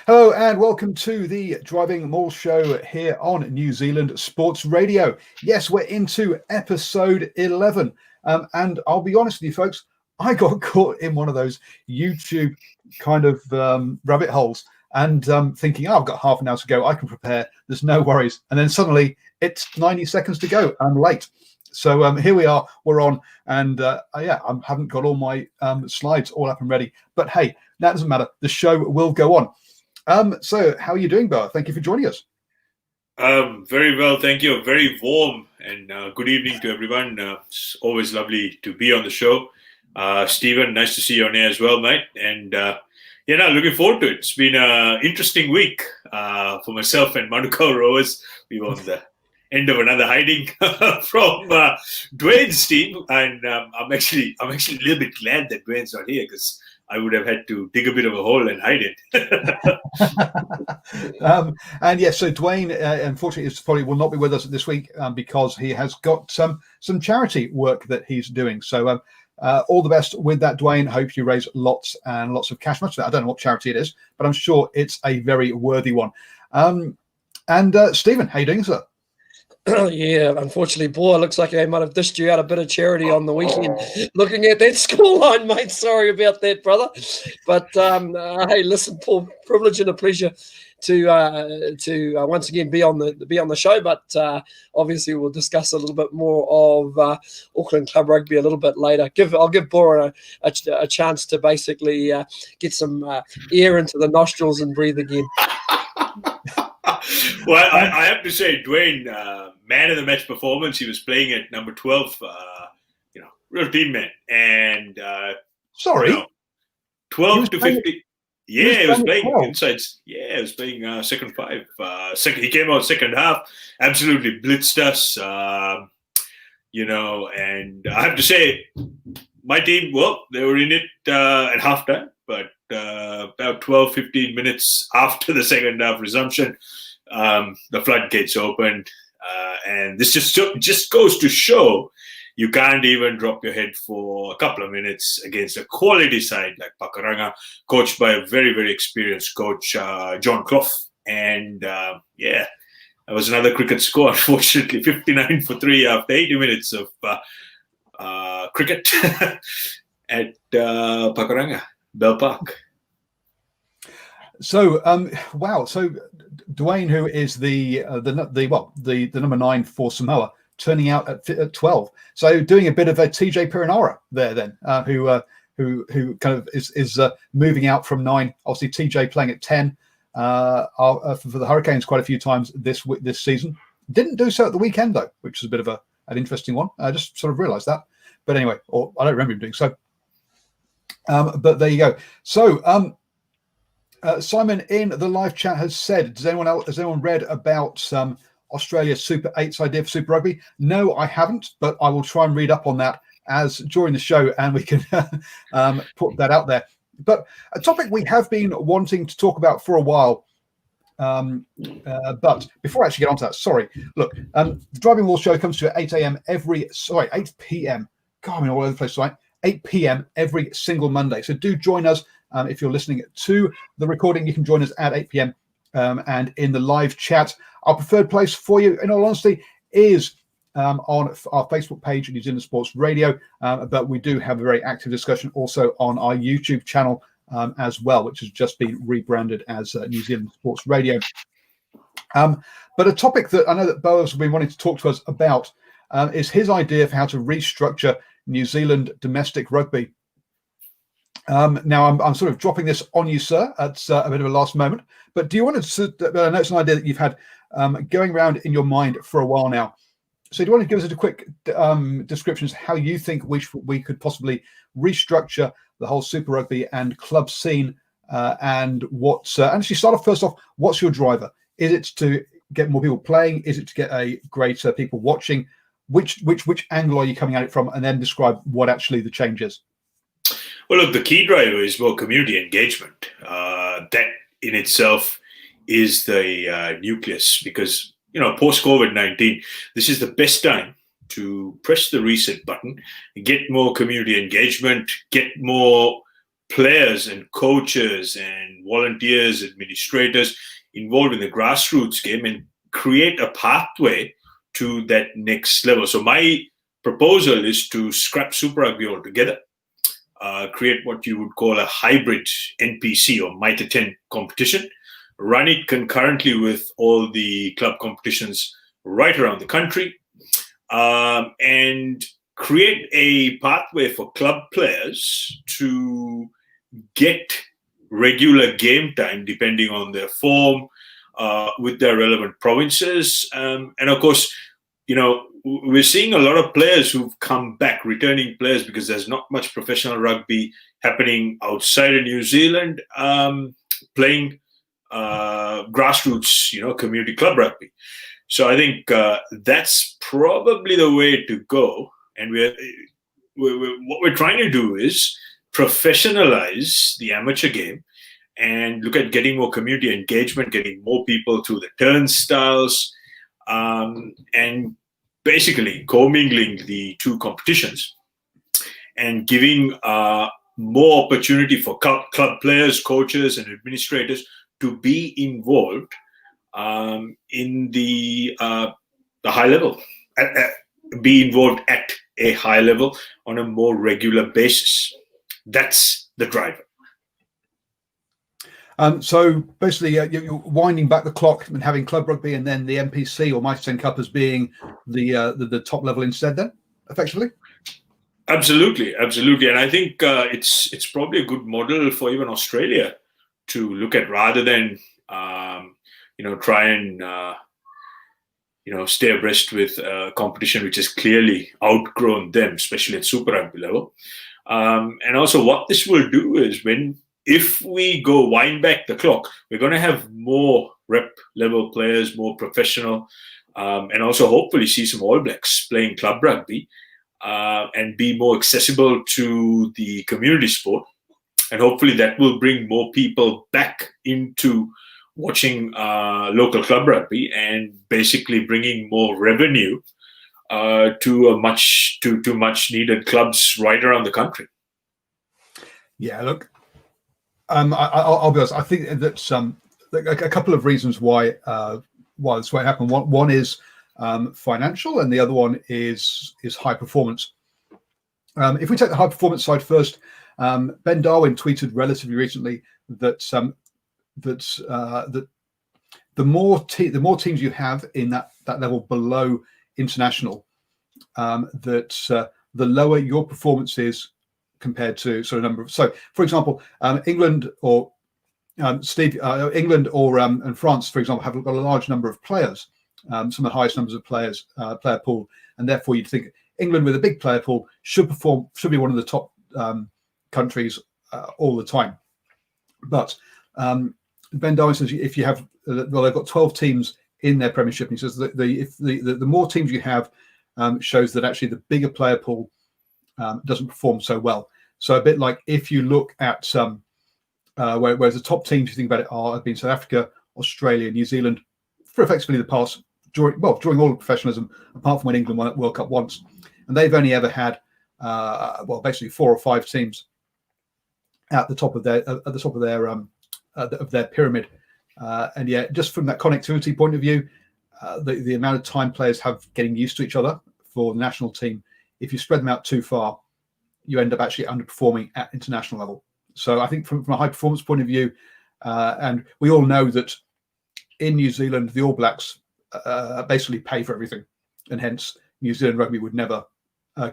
Hello and welcome to the Driving Maul show here on New Zealand Sports Radio. Yes, we're into episode 11. And I'll be honest with you folks, I got caught in one of those YouTube kind of rabbit holes and thinking, I've got half an hour to go. I can prepare. There's no worries. And then suddenly it's 90 seconds to go. I'm late. So here we are. We're on. And I haven't got all my slides all up and ready. But hey, that doesn't matter. The show will go on. So how are you doing, Bo? Thank you for joining us. Very well, thank you. Very warm and good evening to everyone. It's always lovely to be on the show. Stephen, nice to see you on air as well, mate. And looking forward to it. It's been an interesting week for myself and Manukau Rowers. We were on the end of another hiding from Dwayne's team, and I'm actually a little bit glad that Dwayne's not here because I would have had to dig a bit of a hole and hide it. And yes, so Dwayne, unfortunately, probably will not be with us this week because he has got some charity work that he's doing. So all the best with that, Dwayne. Hope you raise lots and lots of cash. Much of that, I don't know what charity it is, but I'm sure it's a very worthy one. And Stephen, how you doing, sir? Yeah, unfortunately, boy, it looks like I might have dished you out a bit of charity on the weekend. Looking at that scoreline, mate, sorry about that, brother. But hey, listen, Paul, privilege and a pleasure to once again be on the show. But obviously, we'll discuss a little bit more of Auckland Club Rugby a little bit later. I'll give Bora a chance to basically get some air into the nostrils and breathe again. Well, I have to say, Dwayne, man of the match performance. He was playing at number 12, real team man. And 12 to 50. Yeah, he was playing inside. Yeah, he was playing second five. He came out second half, absolutely blitzed us. And I have to say, my team, well, they were in it at halftime, but about 12, 15 minutes after the second half resumption, the floodgates opened, and this just goes to show you can't even drop your head for a couple of minutes against a quality side like Pakuranga, coached by a very, very experienced coach, John Clough. And that was another cricket score, unfortunately, 59 for 3 after 80 minutes of cricket at Pakuranga, Bell Park. So, wow. So, Dwayne, who is the number 9 for Samoa, turning out at 12. So, doing a bit of a TJ Perenara there, then, who kind of is moving out from 9. Obviously, TJ playing at 10 for the Hurricanes quite a few times this season. Didn't do so at the weekend though, which is a bit of an interesting one. I just sort of realised that. But anyway, or I don't remember him doing so. But there you go. So. Simon in the live chat has said, has anyone read about Australia's Super 8's idea for Super Rugby? No, I haven't, but I will try and read up on that during the show, and we can put that out there. But a topic we have been wanting to talk about for a while. But before I actually get onto that, sorry. Look, the Driving Maul show comes to you at 8 p.m. God, I'm all over the place, right? 8 p.m. every single Monday. So do join us. If you're listening to the recording, you can join us at 8 p.m. And in the live chat. Our preferred place for you, in all honesty, is on our Facebook page, New Zealand Sports Radio. But we do have a very active discussion also on our YouTube channel as well, which has just been rebranded as New Zealand Sports Radio. But a topic that I know that Bo has been wanting to talk to us about is his idea for how to restructure New Zealand domestic rugby. Now, I'm sort of dropping this on you, sir, at a bit of a last moment. But do you want to? I know it's an idea that you've had going around in your mind for a while now. So do you want to give us a quick description of how you think we could possibly restructure the whole Super Rugby and club scene, and what? And actually, start off first off. What's your driver? Is it to get more people playing? Is it to get a greater people watching? Which angle are you coming at it from? And then describe what actually the change is. Well, look, the key driver is more community engagement. That in itself is the nucleus because, post-COVID-19, this is the best time to press the reset button, get more community engagement, get more players and coaches and volunteers, administrators involved in the grassroots game and create a pathway to that next level. So my proposal is to scrap Super Rugby altogether, create what you would call a hybrid NPC or Mitre 10 competition, run it concurrently with all the club competitions right around the country, and create a pathway for club players to get regular game time depending on their form with their relevant provinces. And of course, we're seeing a lot of players who've come back, returning players, because there's not much professional rugby happening outside of New Zealand, playing grassroots, community club rugby. So I think that's probably the way to go. And what we're trying to do is professionalize the amateur game and look at getting more community engagement, getting more people through the turnstiles, and basically commingling the two competitions and giving more opportunity for club players, coaches, and administrators to be involved in the high level, be involved at a high level on a more regular basis. That's the driver. So basically, you're winding back the clock and having club rugby, and then the NPC or Mitre 10 Cup as being the top level instead. Then, effectively. Absolutely, and I think it's probably a good model for even Australia to look at, rather than try and stay abreast with competition which has clearly outgrown them, especially at Super Rugby level. And also, what this will do is if we go wind back the clock, we're going to have more rep level players, more professional, and also hopefully see some All Blacks playing club rugby and be more accessible to the community sport. And hopefully that will bring more people back into watching local club rugby and basically bringing more revenue to much needed clubs right around the country. Yeah, look. I'll be honest. I think that's a couple of reasons why this won't happen. One is financial, and the other one is high performance. If we take the high performance side first, Ben Darwin tweeted relatively recently that the more teams you have in that level below international, the lower your performance is compared to sort of number of. So, for example, England or England or and France, for example, have got a large number of players, some of the highest numbers of players, player pool, and therefore you'd think England with a big player pool should be one of the top countries all the time. But Ben Darwin says if you have, they've got 12 teams in their Premiership, and he says that if the more teams you have shows that actually the bigger player pool doesn't perform so well. So a bit like if you look at whereas the top teams, you think about it, have been South Africa, Australia, New Zealand for effectively the past during all of professionalism, apart from when England won at World Cup once, and they've only ever had basically 4 or 5 teams at the top of their pyramid, and yet just from that connectivity point of view, the amount of time players have getting used to each other for the national team, if you spread them out too far, you end up actually underperforming at international level. So I think from a high performance point of view, and we all know that in New Zealand, the All Blacks basically pay for everything, and hence New Zealand rugby would never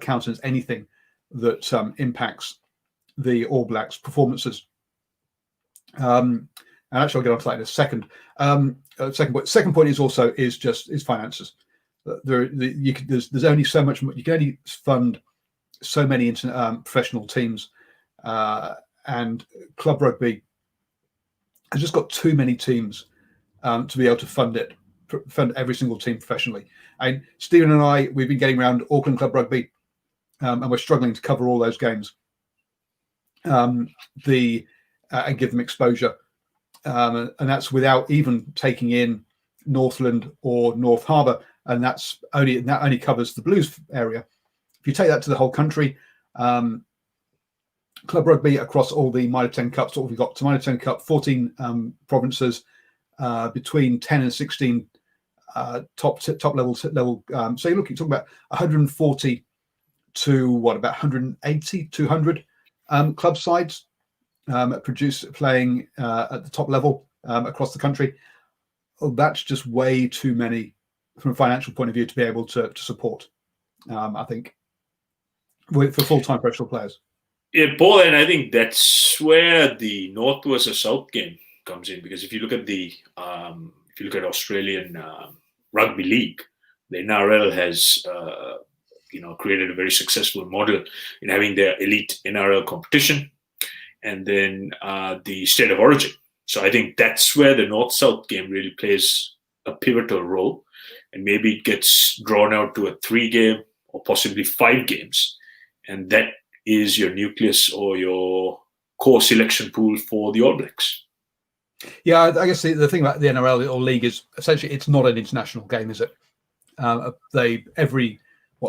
count as anything that impacts the All Blacks performances. And actually, I'll get onto that in a second. Second point is finances. There's only so much. You can only fund so many professional teams, and club rugby has just got too many teams to be able to fund every single team professionally. And Stephen and I, we've been getting around Auckland Club Rugby, and we're struggling to cover all those games, and give them exposure, and that's without even taking in Northland or North Harbour, and that only covers the Blues area. If you take that to the whole country, club rugby across all the minor 10 cups. What we've got to minor 10 cup, 14 provinces, between 10 and 16 top level. So you're talking about 140 to about 180, 200 club sides playing at the top level across the country. Well, that's just way too many from a financial point of view to be able to support. I think for full-time professional players. Yeah, Paul, and I think that's where the North versus South game comes in, because if you look at Australian rugby league, the NRL has created a very successful model in having their elite NRL competition, and then the state of origin. So I think that's where the North-South game really plays a pivotal role, and maybe it gets drawn out to a 3-game or possibly 5 games, and that is your nucleus or your core selection pool for the All Blacks. Yeah, I guess the thing about the NRL or league is essentially it's not an international game, is it? They every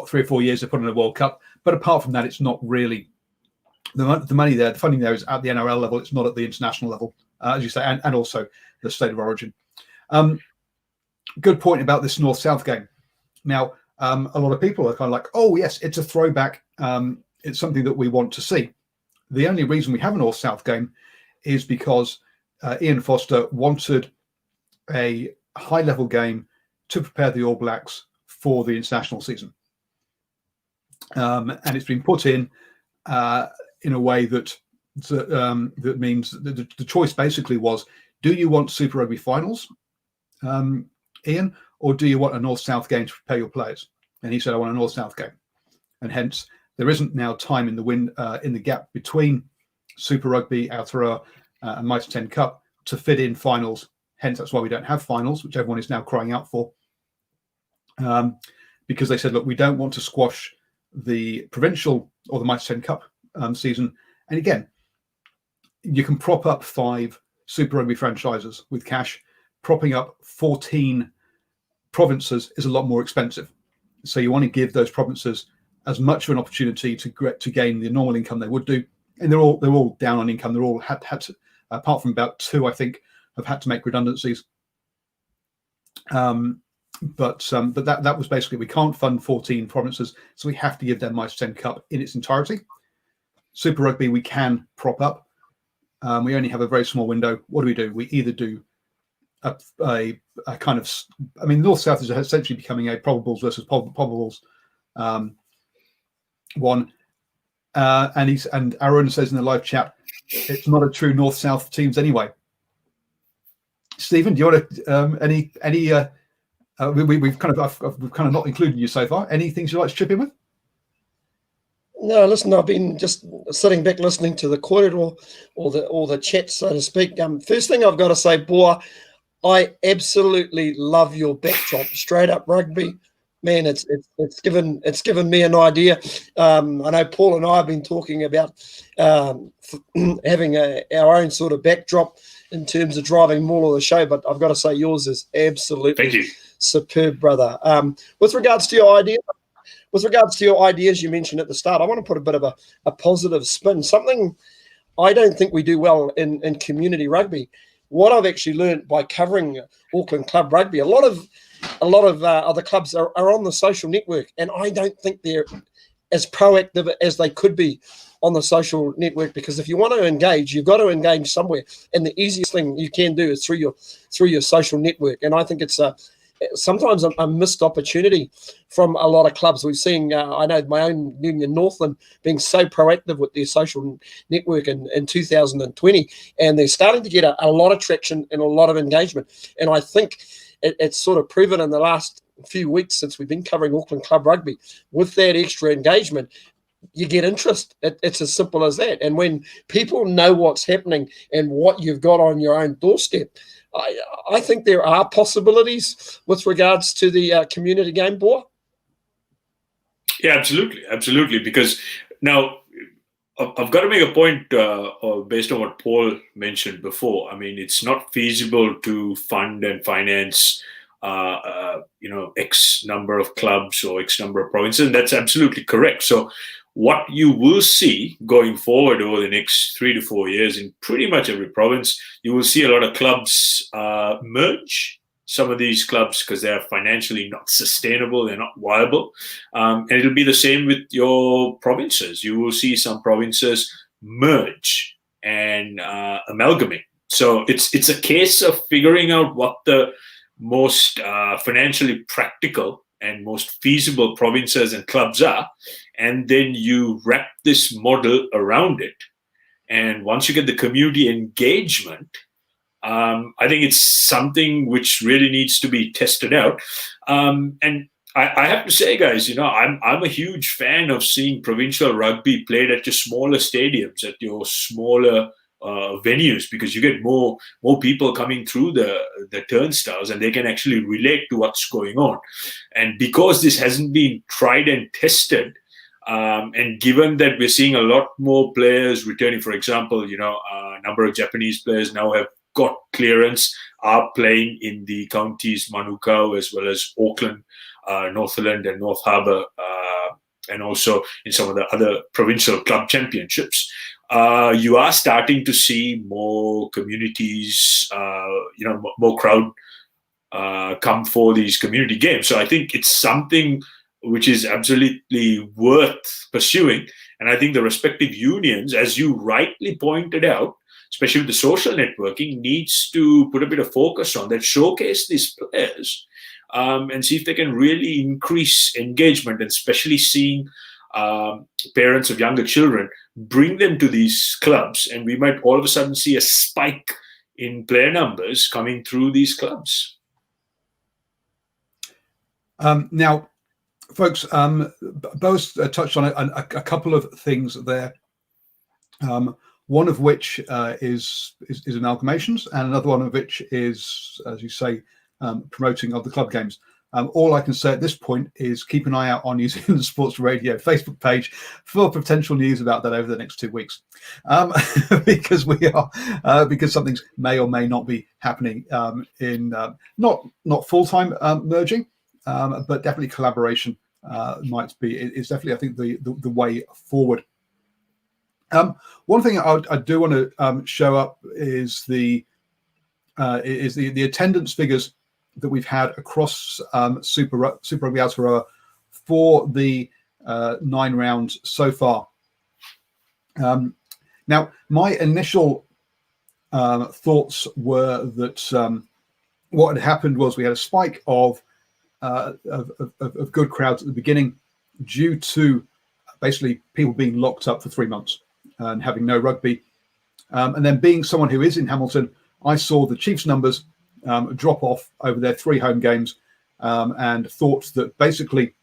3 or 4 years they put on a World Cup, but apart from that, it's not really the money there. The funding there is at the NRL level. It's not at the international level, as you say, and also the state of origin. Good point about this North-South game. Now, a lot of people are kind of like, oh yes, it's a throwback. It's something that we want to see. The only reason we have a North-South game is because Ian Foster wanted a high-level game to prepare the All Blacks for the international season. And it's been put in a way that means that the choice basically was, do you want Super Rugby finals, Ian, or do you want a North-South game to prepare your players? And he said, I want a North-South game. And hence, there isn't now time in the gap between Super Rugby, Aotearoa, and Mitre 10 Cup to fit in finals. Hence, that's why we don't have finals, which everyone is now crying out for. Because they said, look, we don't want to squash the provincial or the Mitre 10 Cup season. And again, you can prop up 5 Super Rugby franchises with cash. Propping up 14 provinces is a lot more expensive. So you want to give those provinces as much of an opportunity to gain the normal income they would do, and they're all down on income. They're all had to, apart from about 2, I think, have had to make redundancies. But that was basically, we can't fund 14 provinces, so we have to give them Mitre 10 Cup in its entirety. Super Rugby we can prop up. We only have a very small window. What do? We either do a kind of, I mean, North-South is essentially becoming a probables versus probables one. And Aaron says in the live chat, it's not a true North-South teams anyway. Stephen, do you want to we've kind of not included you so far. Any things you'd like to chip in with? No, listen, I've been just sitting back listening to the kōrero or the chat, so to speak. First thing I've got to say, Boa, I absolutely love your backdrop. Straight up rugby, man. It's given me an idea. I know Paul and I have been talking about having our own sort of backdrop in terms of driving more of the show, but I've got to say yours is absolutely superb, brother. With regards to your ideas you mentioned at the start, I want to put a bit of a positive spin. Something I don't think we do well in community rugby. What I've actually learned by covering Auckland Club Rugby, a lot of other clubs are on the social network, and I don't think they're as proactive as they could be on the social network, because if you want to engage, you've got to engage somewhere, and the easiest thing you can do is through your social network. And I think it's sometimes a missed opportunity from a lot of clubs. We've seen, I know my own Union Northland being so proactive with their social network in 2020, and they're starting to get a lot of traction and a lot of engagement. And I think it's sort of proven in the last few weeks since we've been covering Auckland Club Rugby, with that extra engagement, you get interest. It's as simple as that. And when people know what's happening and what you've got on your own doorstep, I think there are possibilities with regards to the community game, Boa. Yeah, absolutely. Because now I've got to make a point based on what Paul mentioned before. I mean, it's not feasible to fund and finance X number of clubs or X number of provinces. And that's absolutely correct. So what you will see going forward over the next 3 to 4 years in pretty much every province, you will see a lot of clubs merge. Some of these clubs, because they are financially not sustainable, they're not viable. And it'll be the same with your provinces. You will see some provinces merge and amalgamate. So it's a case of figuring out what the most financially practical and most feasible provinces and clubs are, and then you wrap this model around it. And once you get the community engagement, I think it's something which really needs to be tested out. And I have to say, guys, I'm a huge fan of seeing provincial rugby played at your smaller stadiums, at your smaller venues, because you get more people coming through the turnstiles, and they can actually relate to what's going on. And because this hasn't been tried and tested, and given that we're seeing a lot more players returning, for example, a number of Japanese players now have got clearance, are playing in the counties Manukau as well as Auckland, Northland and North Harbour, and also in some of the other provincial club championships. You are starting to see more communities, more crowd come for these community games. So I think it's something which is absolutely worth pursuing. And I think the respective unions, as you rightly pointed out, especially with the social networking, needs to put a bit of focus on that, showcase these players, and see if they can really increase engagement, and especially seeing parents of younger children, bring them to these clubs, and we might all of a sudden see a spike in player numbers coming through these clubs. Now, folks, Bo's touched on a couple of things there. One of which is amalgamations, and another one of which is, as you say, promoting of the club games. All I can say at this point is keep an eye out on New Zealand Sports Radio Facebook page for potential news about that over the next 2 weeks, because because something may or may not be happening in not full-time merging, but definitely collaboration might be. It's definitely, I think, the way forward. One thing I do want to show up is the attendance figures that we've had across Super Rugby Aotearoa for the 9 rounds so far. Now, my initial thoughts were that what had happened was we had a spike of good crowds at the beginning due to basically people being locked up for 3 months and having no rugby. And then being someone who is in Hamilton, I saw the Chiefs numbers drop off over their 3 home games, and thought that basically,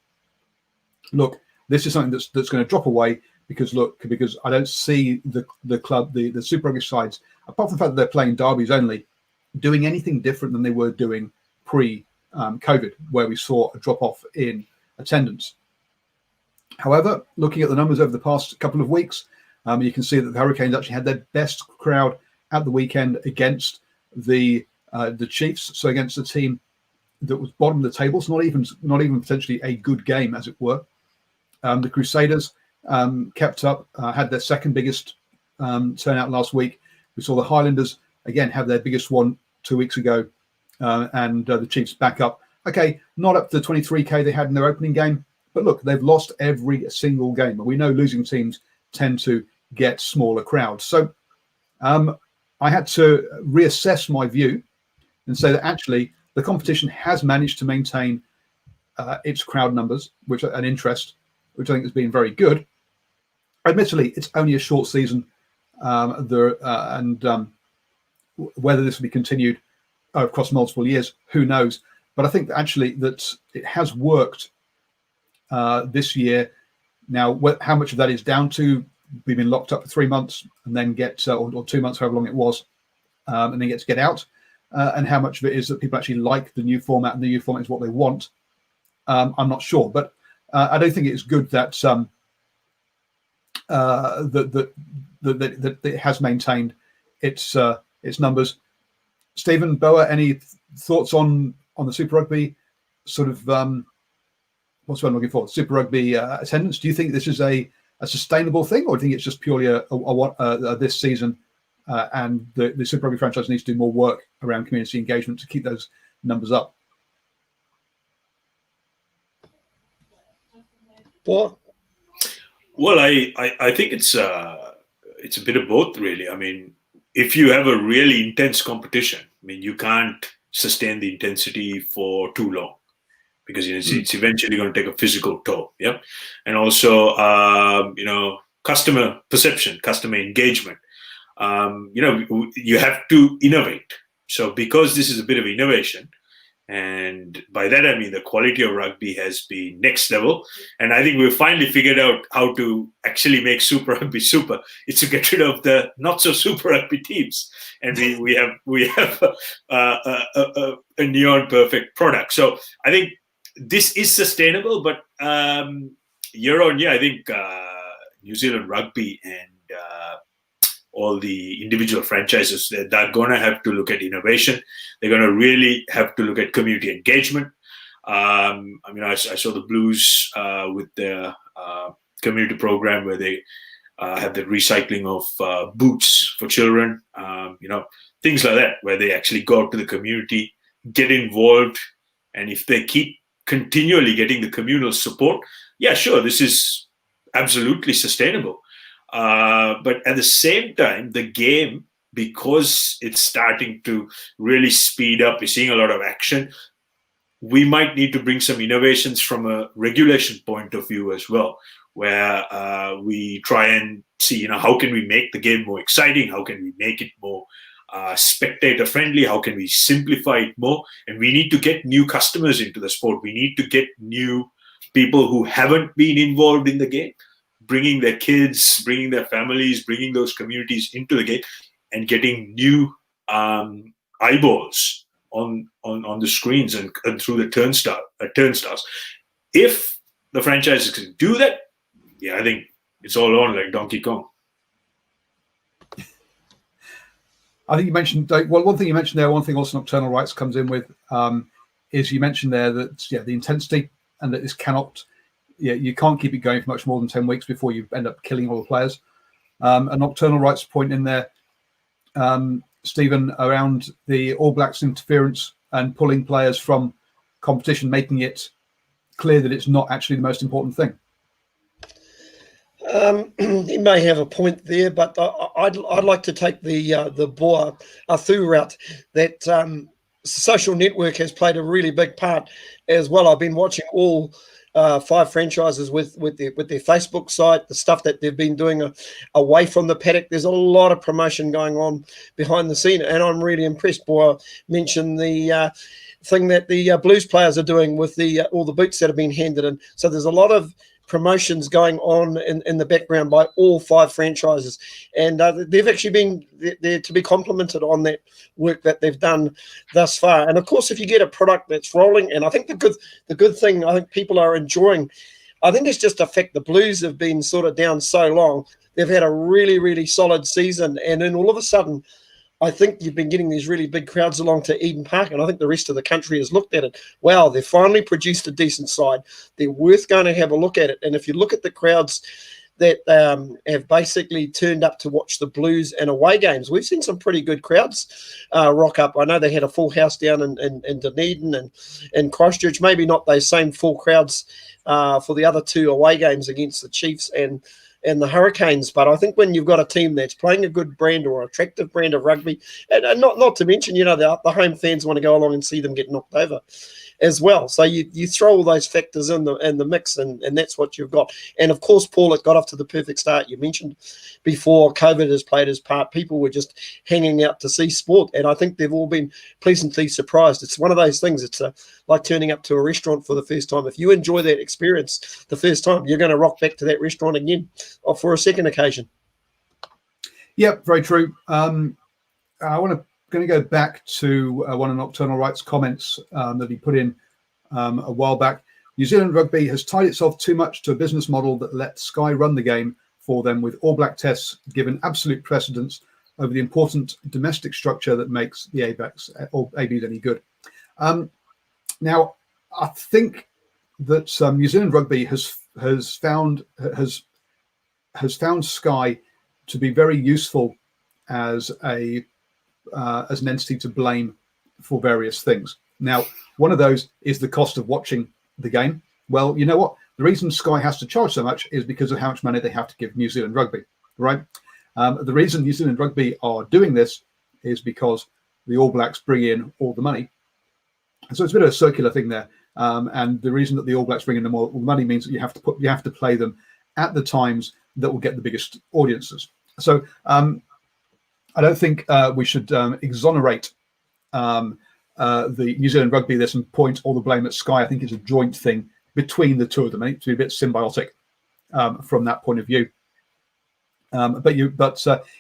look, this is something that's going to drop away because I don't see the club, the Super Rugby sides, apart from the fact that they're playing derbies only, doing anything different than they were doing pre-COVID, where we saw a drop off in attendance. However, looking at the numbers over the past couple of weeks, you can see that the Hurricanes actually had their best crowd at the weekend against the Chiefs, so against a team that was bottom of the table, so not even potentially a good game, as it were. The Crusaders kept up, had their second biggest turnout last week. We saw the Highlanders again have their biggest one 2 weeks ago, and the Chiefs back up. Okay, not up to the 23k they had in their opening game, but look, they've lost every single game, and we know losing teams tend to get smaller crowds. So I had to reassess my view and say that actually the competition has managed to maintain its crowd numbers, and interest, which I think has been very good. Admittedly, it's only a short season, and whether this will be continued across multiple years, who knows? But I think actually that it has worked this year. Now, how much of that is down to we've been locked up for 3 months and then get, or 2 months, however long it was, and then get out, and how much of it is that people actually like the new format and the new format is what they want, I'm not sure. But I don't think it's good that that it has maintained its numbers. Stephen, Boa, any thoughts on the Super Rugby sort of what's what I'm looking for? Super Rugby attendance. Do you think this is a a sustainable thing, or do you think it's just purely this season, and the Super Rugby franchise needs to do more work around community engagement to keep those numbers up? What? Well, I think it's a bit of both, really. I mean, if you have a really intense competition, I mean, you can't sustain the intensity for too long, because it's eventually going to take a physical toll. Yeah, and also customer perception, customer engagement. You have to innovate. So because this is a bit of innovation, and by that I mean the quality of rugby has been next level, and I think we've finally figured out how to actually make Super Rugby super. It's to get rid of the not so Super Rugby teams, and we have a neon perfect product. So I think this is sustainable, but year on year, I think New Zealand Rugby and all the individual franchises, they're going to have to look at innovation. They're going to really have to look at community engagement. I saw the Blues with their community program where they have the recycling of boots for children, things like that, where they actually go out to the community, get involved. And if they keep continually getting the communal support, yeah, sure, this is absolutely sustainable. But at the same time, the game, because it's starting to really speed up, we're seeing a lot of action, we might need to bring some innovations from a regulation point of view as well, where we try and see, how can we make the game more exciting? How can we make it more spectator friendly? How can we simplify it more? And we need to get new customers into the sport. We need to get new people who haven't been involved in the game, bringing their kids, bringing their families, bringing those communities into the game, and getting new eyeballs on the screens and through the turnstiles. If the franchises can do that, yeah, I think it's all on like Donkey Kong. I think you mentioned, one thing you mentioned there, one thing also Nocturnal Rights comes in with, is you mentioned there that the intensity, and that this cannot. Yeah, you can't keep it going for much more than 10 weeks before you end up killing all the players. A Nocturnal Rights point in there, Stephen, around the All Blacks interference and pulling players from competition, making it clear that it's not actually the most important thing. He may have a point there, but I'd like to take the Boa Athu route. That social network has played a really big part as well. I've been watching all 5 franchises with their Facebook site, the stuff that they've been doing away from the paddock. There's a lot of promotion going on behind the scene, and I'm really impressed. Boa mentioned the thing that the Blues players are doing with all the boots that have been handed in. So there's a lot of promotions going on in the background by all 5 franchises, and they've actually been there to be complimented on that work that they've done thus far. And of course, if you get a product that's rolling, and I think the good thing I think people are enjoying, I think it's just the fact the Blues have been sort of down so long. They've had a really, really solid season, and then all of a sudden, I think you've been getting these really big crowds along to Eden Park, and I think the rest of the country has looked at it. Wow, they've finally produced a decent side. They're worth going to have a look at it. And if you look at the crowds that have basically turned up to watch the Blues and away games, we've seen some pretty good crowds rock up. I know they had a full house down in Dunedin and Christchurch, maybe not those same full crowds for the other 2 away games against the Chiefs and the Hurricanes. But I think when you've got a team that's playing a good brand or attractive brand of rugby, and not to mention, the home fans want to go along and see them get knocked over as well. So you throw all those factors in the mix, and that's what you've got. And of course, Paul, it got off to the perfect start. You mentioned before COVID has played its part. People were just hanging out to see sport, and I think they've all been pleasantly surprised. It's one of those things. It's like turning up to a restaurant for the first time. If you enjoy that experience the first time, you're going to rock back to that restaurant again or for a second occasion. Yep, very true. I going to go back to one of Nocturnal Rights' comments that he put in a while back. New Zealand Rugby has tied itself too much to a business model that lets Sky run the game for them, with All Black tests given absolute precedence over the important domestic structure that makes the ABACs or ABs any good. Now, I think that New Zealand Rugby has has found Sky to be very useful as an entity to blame for various things. Now, one of those is the cost of watching the game. Well, you know what? The reason Sky has to charge so much is because of how much money they have to give New Zealand Rugby, right? The reason New Zealand Rugby are doing this is because the All Blacks bring in all the money. And so it's a bit of a circular thing there. And the reason that the All Blacks bring in all the money means that you have to play them at the times that will get the biggest audiences. So I don't think we should exonerate the New Zealand Rugby this and point all the blame at Sky. I think it's a joint thing between the two of them. I think to be a bit symbiotic from that point of view. But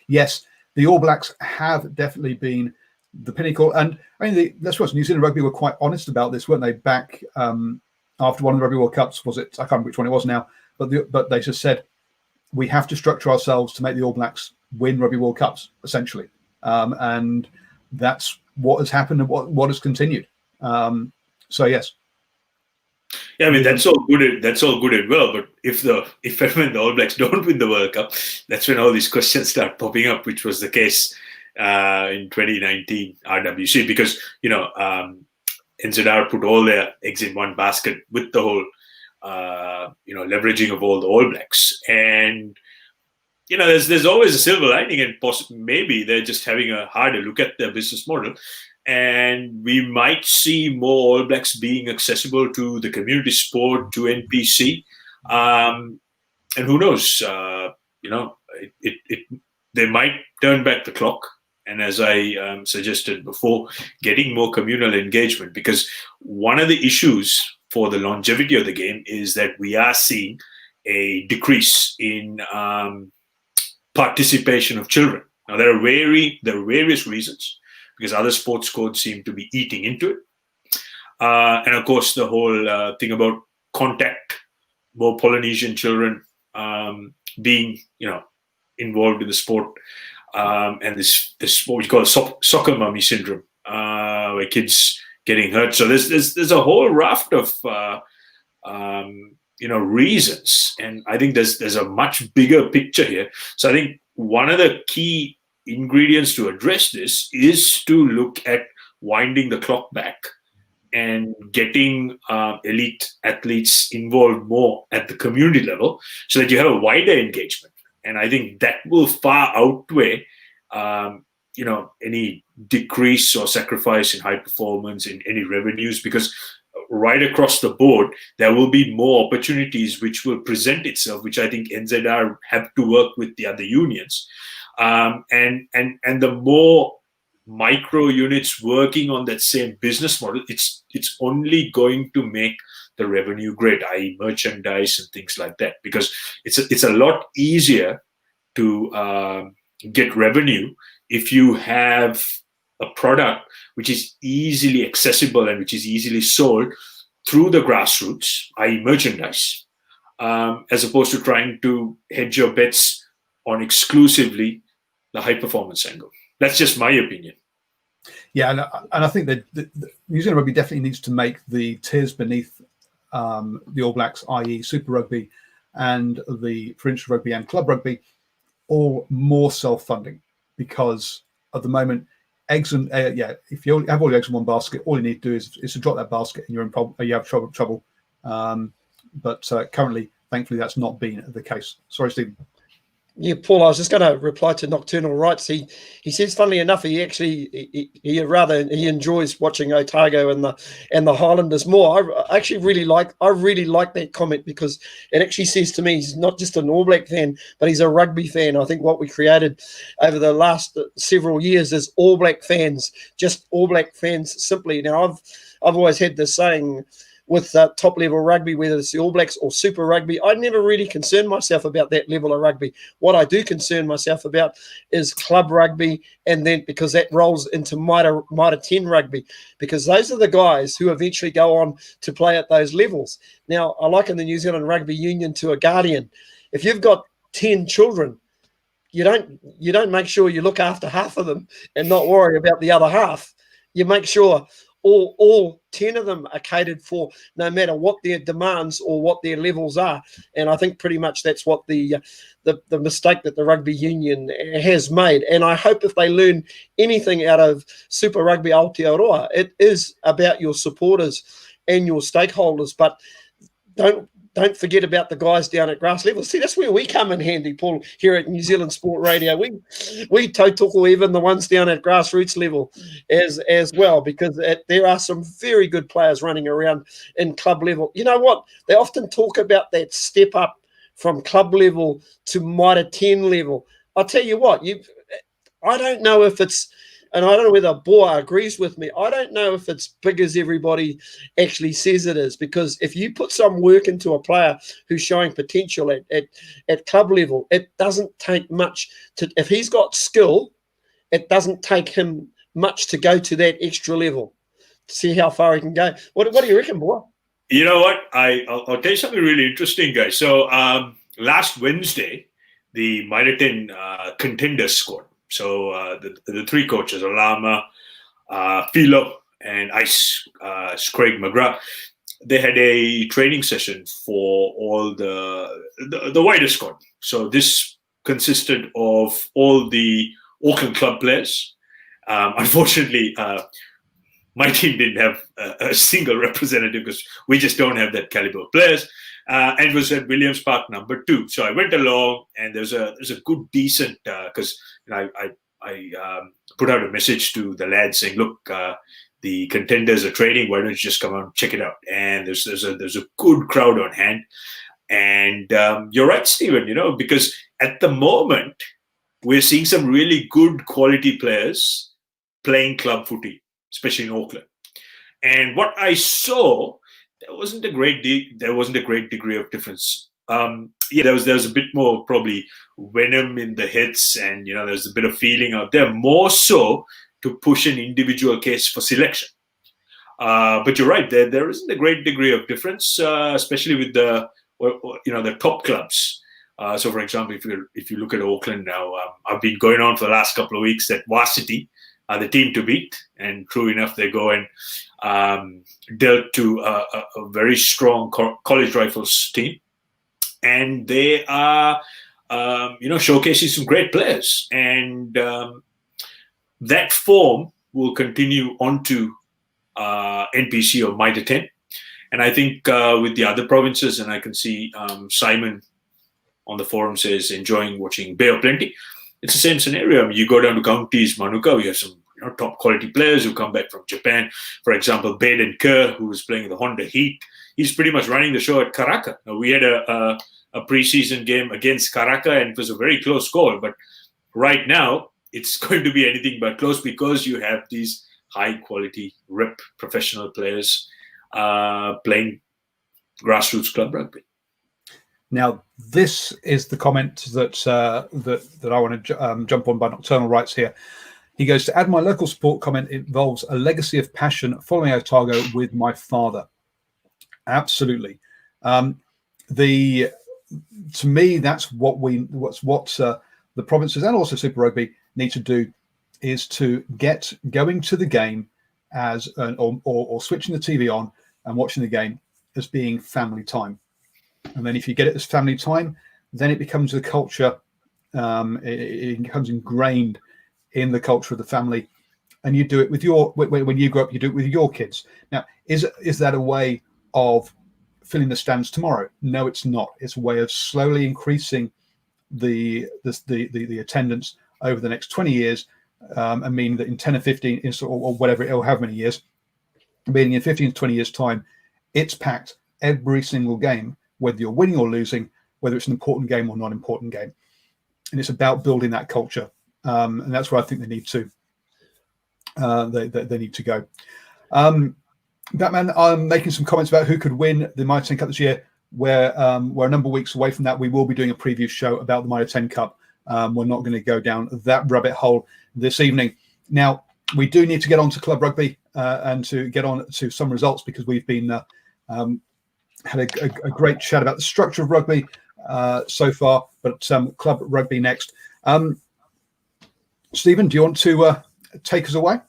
yes, the All Blacks have definitely been the pinnacle. And I mean, let's be honest, New Zealand Rugby were quite honest about this, weren't they? Back after one of the Rugby World Cups, was it? I can't remember which one it was now. But they just said, we have to structure ourselves to make the All Blacks win Rugby World Cups, essentially. And that's what has happened and what has continued. So yes. Yeah, I mean that's all good. That's all good and well. But if and when the All Blacks don't win the World Cup, that's when all these questions start popping up, which was the case in 2019 RWC, because NZR put all their eggs in one basket with the whole leveraging of all the All Blacks, and there's always a silver lining, and maybe they're just having a harder look at their business model. And we might see more All Blacks being accessible to the community sport, to NPC, and who knows? They might turn back the clock. And as I suggested before, getting more communal engagement, because one of the issues for the longevity of the game is that we are seeing a decrease in participation of children. Now there are various reasons, because other sports codes seem to be eating into it. And of course, the whole thing about contact, more Polynesian children being, involved in the sport, and this what we call soccer mummy syndrome, where kids getting hurt. So there's a whole raft of reasons, and I think there's a much bigger picture here. So I think one of the key ingredients to address this is to look at winding the clock back and getting elite athletes involved more at the community level, so that you have a wider engagement. And I think that will far outweigh any decrease or sacrifice in high performance, in any revenues, because right across the board there will be more opportunities which will present itself, which I think NZR have to work with the other unions. And the more micro units working on that same business model, it's only going to make the revenue great, i.e. merchandise and things like that, because it's a lot easier to get revenue if you have a product which is easily accessible and which is easily sold through the grassroots, i.e. merchandise, as opposed to trying to hedge your bets on exclusively the high performance angle. That's just my opinion. Yeah, and I think that New Zealand Rugby definitely needs to make the tiers beneath the All Blacks, i.e. Super Rugby and the provincial rugby and club rugby, all more self-funding, because at the moment, eggs and if you have all your eggs in one basket, all you need to do is to drop that basket and you have trouble. But currently, thankfully, that's not been the case. Sorry, Stephen. Yeah, Paul, I was just going to reply to Nocturnal Rights. He says, funnily enough, he enjoys watching Otago and the Highlanders more. I really like that comment, because it actually says to me he's not just an All Black fan, but he's a rugby fan. I think what we created over the last several years is All Black fans, just All Black fans simply. Now, I've always had this saying, with top level rugby, whether it's the All Blacks or Super Rugby, I never really concern myself about that level of rugby. What I do concern myself about is club rugby, and then because that rolls into Mitre 10 rugby, because those are the guys who eventually go on to play at those levels. Now, I liken the New Zealand Rugby Union to a guardian. If you've got 10 children, you don't make sure you look after half of them and not worry about the other half. You make sure all 10 of them are catered for, no matter what their demands or what their levels are. And I think pretty much that's what the mistake that the rugby union has made. And I hope if they learn anything out of Super Rugby Aotearoa, it is about your supporters and your stakeholders. But don't forget about the guys down at grass level. See, that's where we come in handy, Paul, here at New Zealand Sport Radio. We tautoko even the ones down at grassroots level as well, because there are some very good players running around in club level. You know what? They often talk about that step up from club level to Mitre 10 level. I'll tell you what, I don't know if it's, and I don't know whether Boa agrees with me, I don't know if it's big as everybody actually says it is, because if you put some work into a player who's showing potential at club level, it doesn't take much if he's got skill, it doesn't take him much to go to that extra level, to see how far he can go. What do you reckon, Boa? You know what? I'll tell you something really interesting, guys. So last Wednesday, the Mitre 10 contenders squad. So the three coaches, Alama, Philo, and Ice, Craig McGrath, they had a training session for all the wider squad. So this consisted of all the Auckland club players. Unfortunately, my team didn't have a single representative because we just don't have that caliber of players. And it was at Williams Park number 2. So I went along, and there's a good, decent, because I put out a message to the lads saying, look, the contenders are training. Why don't you just come out and check it out? And there's a good crowd on hand. And you're right, Stephen, because at the moment, we're seeing some really good quality players playing club footy, especially in Auckland. And what I saw, there wasn't a great degree of difference. There was a bit more probably venom in the hits, and there's a bit of feeling out there, more so to push an individual case for selection. But you're right, there isn't a great degree of difference, especially with the top clubs. So, for example, if you look at Auckland now, I've been going on for the last couple of weeks that Varsity are the team to beat, and true enough, they go and dealt to a very strong college rifles team, and they are showcasing some great players, and that form will continue onto NPC or Mitre 10. And I think with the other provinces, and I can see Simon on the forum says enjoying watching Bay of Plenty. It's the same scenario. I mean, you go down to counties, Manuka, we have some top quality players who come back from Japan. For example, Baden Kerr, who was playing the Honda Heat, he's pretty much running the show at Karaka. Now, we had a preseason game against Karaka, and it was a very close score. But right now, it's going to be anything but close, because you have these high quality, rip professional players playing grassroots club rugby. Now, this is the comment that I want to jump on by Nocturnal Rights here. He goes, to add my local sport comment, involves a legacy of passion following Otago with my father. Absolutely. To me, that's what the provinces and also Super Rugby need to do, is to get going to the game or switching the TV on and watching the game as being family time. And then if you get it as family time, then it becomes a culture. It becomes ingrained in the culture of the family, and you do it with when you grow up, you do it with your kids. Now, is that a way of filling the stands tomorrow? No, it's not. It's a way of slowly increasing the attendance over the next 20 years, and meaning that in 10 or 15 or whatever, or how many years, meaning in 15 to 20 years time, it's packed every single game, whether you're winning or losing, whether it's an important game or not important game. And it's about building that culture. And that's where I think they need to they need to go. Batman, I'm making some comments about who could win the Mitre 10 Cup this year. We're a number of weeks away from that. We will be doing a preview show about the Mitre 10 Cup. We're not going to go down that rabbit hole this evening. Now, we do need to get on to club rugby and to get on to some results, because we've been had a great chat about the structure of rugby so far, but club rugby next. Stephen, do you want to take us away?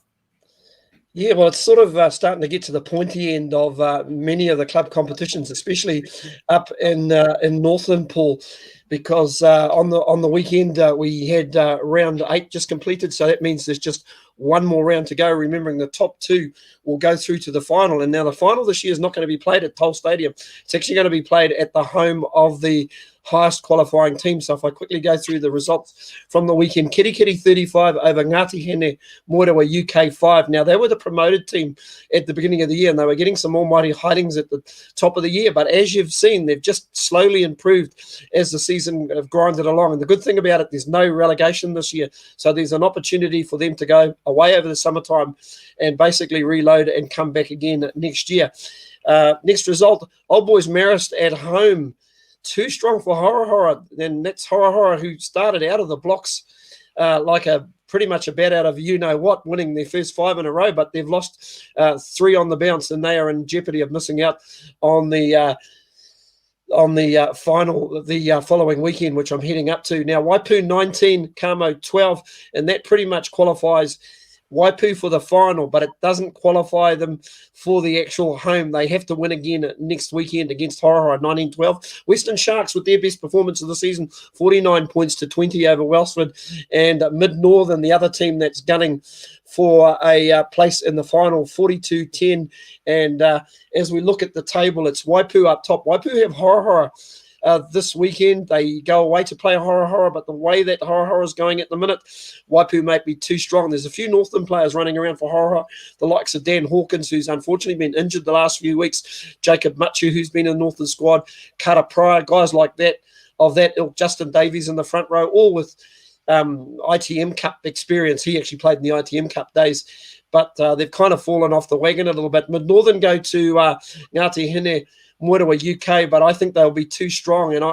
Yeah, well, it's sort of starting to get to the pointy end of many of the club competitions, especially up in Northland, Paul, because on the weekend we had round 8 just completed, so that means there's just one more round to go. Remembering the top 2 will go through to the final, and now the final this year is not going to be played at Toll Stadium. It's actually going to be played at the home of the highest qualifying team. So if I quickly go through the results from the weekend, Kirikiri 35 over Ngāti Hene Moerewa UK 5. Now, they were the promoted team at the beginning of the year, and they were getting some almighty hidings at the top of the year. But as you've seen, they've just slowly improved as the season have grinded along. And the good thing about it, there's no relegation this year. So there's an opportunity for them to go away over the summertime and basically reload and come back again next year. Next result, Old Boys Marist at home. Too strong for Horahora. And that's Horahora, who started out of the blocks like a pretty much a bat out of you-know-what, winning their first 5 in a row, but they've lost 3 on the bounce, and they are in jeopardy of missing out on the final the following weekend, which I'm heading up to. Now, Waipu 19, Kamo 12, and that pretty much qualifies Waipu for the final, but it doesn't qualify them for the actual home. They have to win again next weekend against Horahora 19-12. Western Sharks with their best performance of the season, 49 points to 20 over Wellsford, and Mid-Northern, the other team that's gunning for a place in the final, 42-10. And as we look at the table, it's Waipu up top. Waipu have Horahora this weekend. They go away to play Horahora, but the way that Horahora is going at the minute, Waipu might be too strong. There's a few Northland players running around for Horahora, the likes of Dan Hawkins, who's unfortunately been injured the last few weeks, Jacob Machu, who's been in the Northland squad, Kara Pryor, guys like that, of that ilk, Justin Davies in the front row, all with ITM Cup experience. He actually played in the ITM Cup days, but they've kind of fallen off the wagon a little bit. Mid-Northern go to Ngāti Hene Moerewa UK, but I think they'll be too strong, and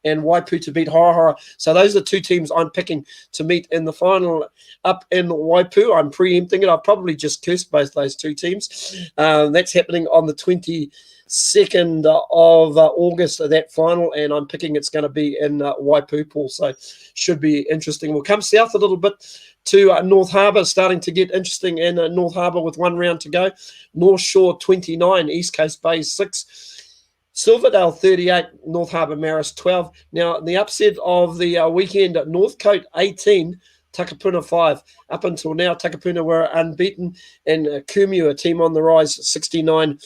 and Waipu to beat Horahora. So those are the 2 teams I'm picking to meet in the final up in Waipu. I'm preempting it. I've probably just cursed both those 2 teams. That's happening on the 22nd of August, that final, and I'm picking it's going to be in Waipu, Paul. So should be interesting. We'll come south a little bit to North Harbour, starting to get interesting in North Harbour with 1 round to go. North Shore 29, East Coast Bay 6, Silverdale 38, North Harbour Marist 12. Now, the upset of the weekend, Northcote 18, Takapuna 5. Up until now, Takapuna were unbeaten, and Kumeu, a team on the rise, 69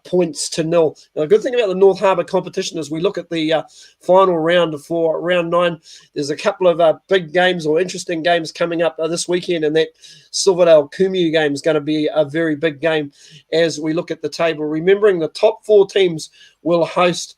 points to 0. Now, the good thing about the North Harbour competition is we look at the final round for round 9. There's a couple of big games or interesting games coming up this weekend, and that Silverdale Kumeu game is going to be a very big game as we look at the table. Remembering the top 4 teams will host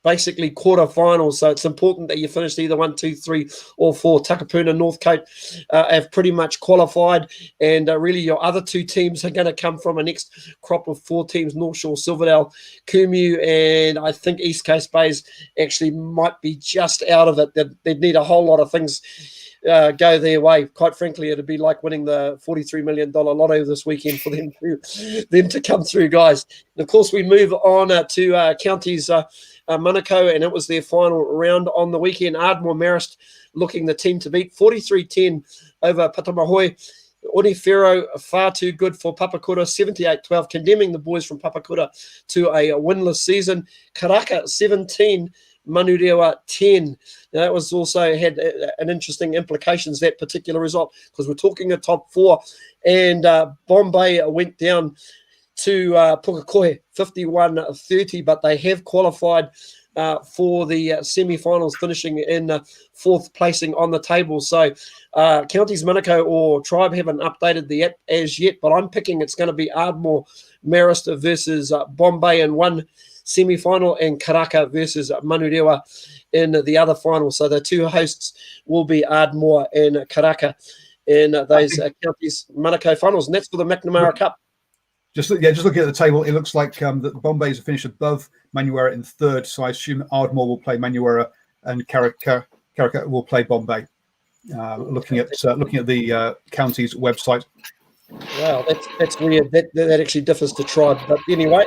basically quarterfinals, so it's important that you finished either 1, 2, 3, or 4. Takapuna, Northcote have pretty much qualified, and really your other 2 teams are going to come from a next crop of 4 teams: North Shore, Silverdale, Kumeu, and I think East Coast Bays actually might be just out of it. They'd need a whole lot of things go their way. Quite frankly, it'd be like winning the $43 million lotto this weekend for them to come through, guys. And of course, we move on to counties Manukau, and it was their final round on the weekend. Ardmore Marist looking the team to beat, 43-10 over Patamahoi. Onifero, far too good for Papakura, 78-12, condemning the boys from Papakura to a winless season. Karaka, 17, Manurewa 10. Now, that was also had an interesting implications, that particular result, because we're talking a top 4, and Bombay went down to Pukekohe, 51-30, but they have qualified for the semi-finals, finishing in 4th placing on the table. So Counties Manukau or Tribe haven't updated the app as yet, but I'm picking it's going to be Ardmore Marist versus Bombay in one semi-final, and Karaka versus Manurewa in the other final. So the 2 hosts will be Ardmore and Karaka in those Counties Manukau finals, and that's for the McNamara Cup. Just looking at the table, it looks like the Bombays have finished above Manurewa in 3rd, so I assume Ardmore will play Manurewa and Karaka will play Bombay. Looking at the county's website. Wow, that's weird. That actually differs to Tribe, but anyway,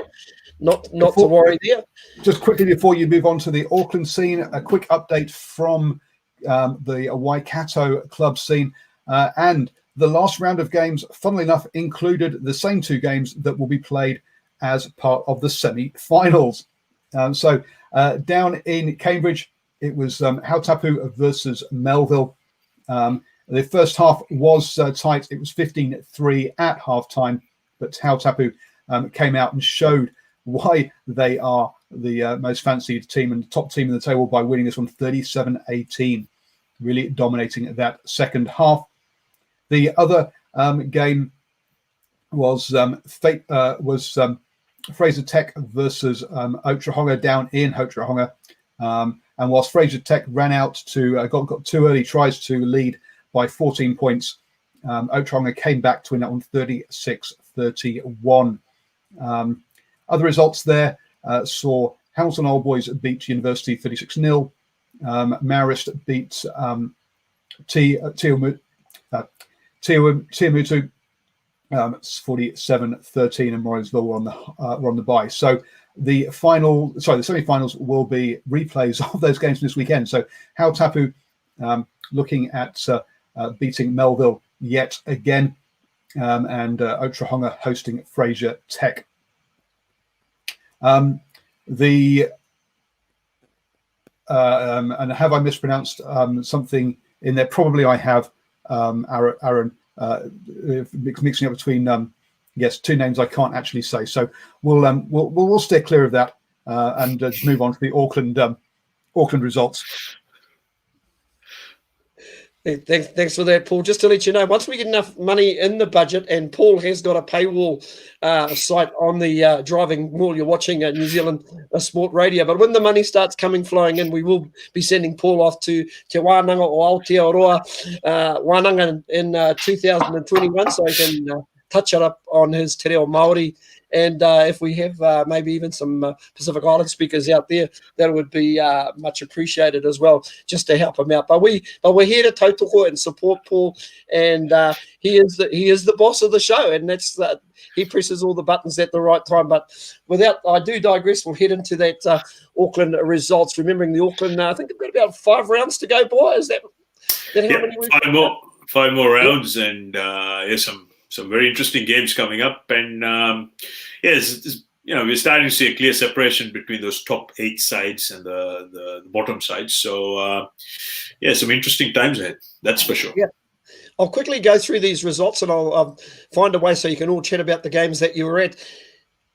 not to worry there. Just quickly before you move on to the Auckland scene, a quick update from the Waikato club scene and the last round of games, funnily enough, included the same 2 games that will be played as part of the semi-finals. So down in Cambridge, it was Hautapu versus Melville. The first half was tight. It was 15-3 at halftime, but Hautapu came out and showed why they are the most fancied team and top team in the table by winning this one 37-18, really dominating that second half. The other game was Fraser Tech versus Otahonga down in Otahonga. And whilst Fraser Tech ran out to got 2 early tries to lead by 14 points, Otahonga came back to win that one 36-31. Other results there saw Hamilton Old Boys beat University 36-0. Marist beat Tiamutu 47-13, and Morrisville were on the bye. So the semi-finals will be replays of those games this weekend. So Hautapu looking at beating Melville yet again, and Otahonga hosting Fraser Tech. And have I mispronounced something in there? Probably I have. Aaron, mixing up between 2 names I can't actually say. So we'll steer clear of that and just move on to the Auckland results. Hey, thanks for that, Paul. Just to let you know, once we get enough money in the budget, and Paul has got a paywall site on the Driving Maul, you're watching New Zealand Sport Radio, but when the money starts flowing in, we will be sending Paul off to Te Wānanga o Aotearoa Wānanga in 2021, so he can touch it up on his te reo Māori. And if we have maybe even some Pacific Island speakers out there, that would be much appreciated as well, just to help him out. But we're here to tautoko and support Paul, and he is the boss of the show, and that's he presses all the buttons at the right time. But I do digress. We'll head into that Auckland results. Remembering the Auckland, I think they've got about 5 rounds to go. Boy, is that how many? 5 more rounds, and some very interesting games coming up, and we're starting to see a clear separation between those top 8 sides and the bottom sides. So some interesting times ahead. That's for sure. Yeah, I'll quickly go through these results, and I'll find a way so you can all chat about the games that you were at.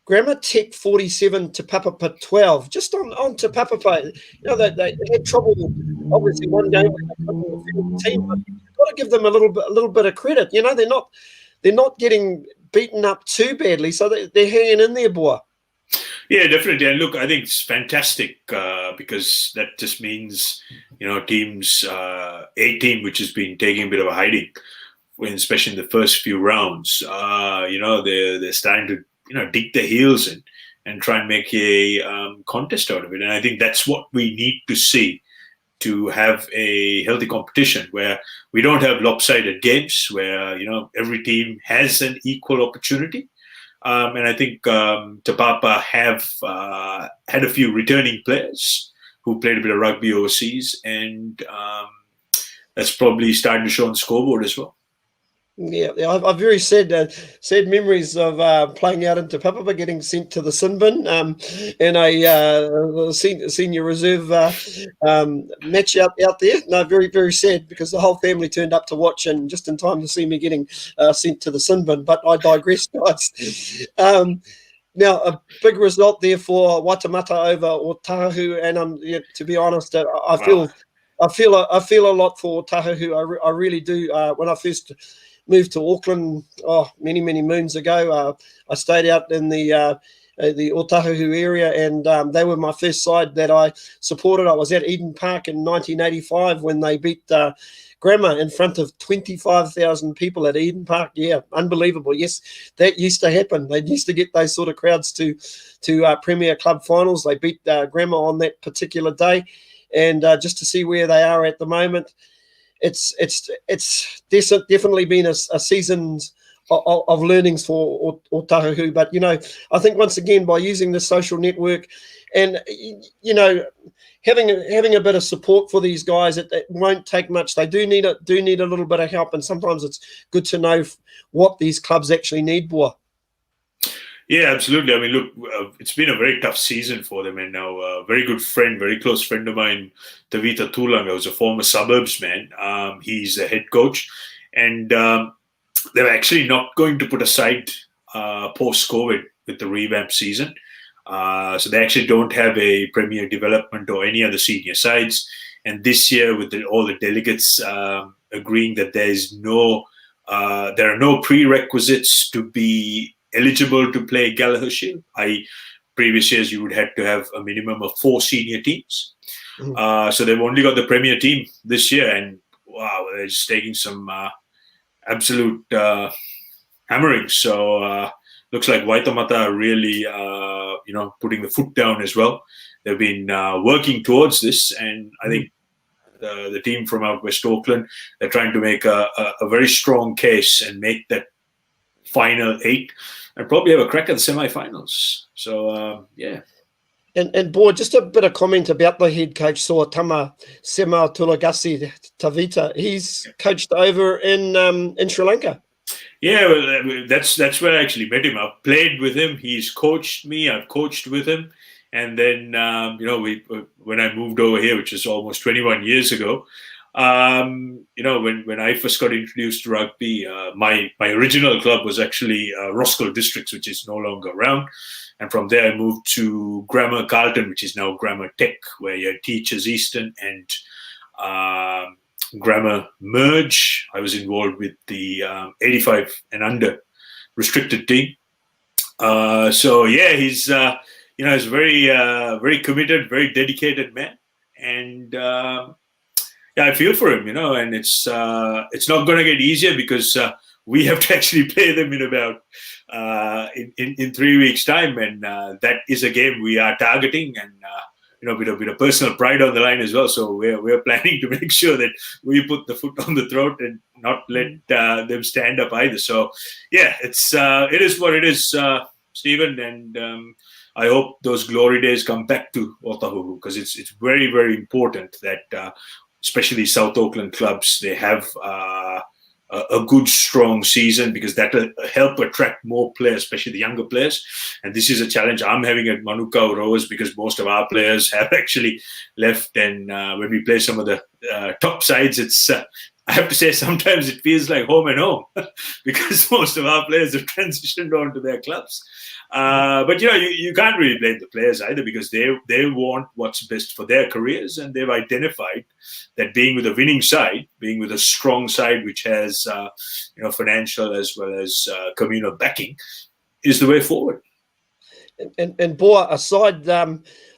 Grammar Tech 47 to Papapa 12. Just on to Papapa, they had trouble. Obviously, one game with the team, but you've got to give them a little bit of credit. They're not getting beaten up too badly, so they're hanging in there, boy. Yeah, definitely. And look, I think it's fantastic because that just means, teams, a team which has been taking a bit of a hiding, especially in the first few rounds, they're starting to, dig their heels in and try and make a contest out of it. And I think that's what we need to see to have a healthy competition where we don't have lopsided games, where every team has an equal opportunity. And I think Te Papa have had a few returning players who played a bit of rugby overseas, and that's probably starting to show on the scoreboard as well. Yeah, I've very sad memories of playing out into Papapa, getting sent to the sin bin in a senior reserve match out there. No, very, very sad, because the whole family turned up to watch, and just in time to see me getting sent to the sin bin. But I digress, guys. Now, a big result there for Waitemata over Otahu, and to be honest, I feel a lot for Otahu. I really do. When I first moved to Auckland many moons ago, I stayed out in the Otahu area, and they were my first side that I supported. I was at Eden Park in 1985 when they beat Grammar in front of 25,000 people at Eden Park. Yeah, unbelievable. Yes, that used to happen. They used to get those sort of crowds to Premier Club finals. They beat Grammar on that particular day, and just to see where they are at the moment, it's definitely been a season's of learnings for Otahuhu. But, I think once again, by using the social network and, having a bit of support for these guys, it won't take much. They do need a little bit of help, and sometimes it's good to know what these clubs actually need, Boa. Yeah, absolutely. I mean, look, it's been a very tough season for them, and now a very good friend, very close friend of mine, Tavita Tulanga, who's a former Suburbs man. He's the head coach, and they're actually not going to put aside post-COVID with the revamp season. So they actually don't have a Premier Development or any other senior sides. And this year, with all the delegates agreeing that there are no prerequisites to be eligible to play Gallagher Shield. Previous years you would have to have a minimum of 4 senior teams. So they've only got the Premier team this year, and wow, they're just taking some absolute hammering. So looks like Waitamata are really putting the foot down as well. They've been working towards this, and I think the team from out West Auckland, they're trying to make a very strong case and make that final 8 and probably have a crack at the semi-finals. So, yeah. And boy, just a bit of comment about the head coach, Soatama Sema Tulagasi Tavita. He's coached over in Sri Lanka. Yeah, well, that's where I actually met him. I've played with him. He's coached me. I've coached with him. And then, when I moved over here, which is almost 21 years ago, when I first got introduced to rugby, my original club was actually Roskilde Districts, which is no longer around. And from there, I moved to Grammar Carlton, which is now Grammar Tech, where you had Teachers Eastern and Grammar Merge. I was involved with the 85 and under restricted team. So yeah, he's he's a very committed, very dedicated man, and I feel for him, and it's not going to get easier because we have to actually play them in about in 3 weeks' time, and that is a game we are targeting, and a bit of personal pride on the line as well. So we're planning to make sure that we put the foot on the throat and not let them stand up either. So yeah, it is what it is, Stephen, and I hope those glory days come back to Otahuhu, because it's very, very important that especially South Auckland clubs, they have a good, strong season, because that will help attract more players, especially the younger players. And this is a challenge I'm having at Manukau Rowers, because most of our players have actually left. And when we play some of the top sides, it's I have to say sometimes it feels like home and home because most of our players have transitioned on to their clubs. But you can't really blame the players either, because they want what's best for their careers, and they've identified that being with a winning side, being with a strong side which has financial as well as communal backing, is the way forward. And Boa, aside,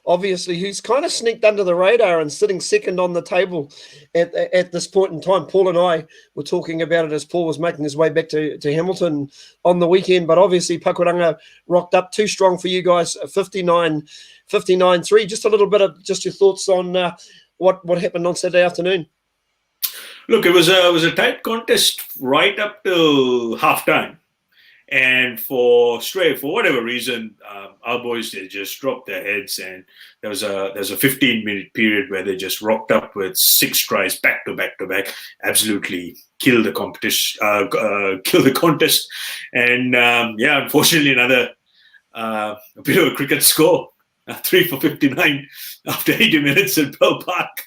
obviously, who's kind of sneaked under the radar and sitting second on the table at this point in time. Paul and I were talking about it as Paul was making his way back to Hamilton on the weekend, but obviously Pakuranga rocked up too strong for you guys, 59-3. Just a little bit of just your thoughts on what happened on Saturday afternoon. Look, it was a tight contest right up till halftime. And for whatever reason, our boys, they just dropped their heads, and there was a 15-minute period where they just rocked up with 6 tries back to back to back, absolutely kill the competition, kill the contest, and unfortunately another a bit of a cricket score, 3 for 59 after 80 minutes at Pearl Park.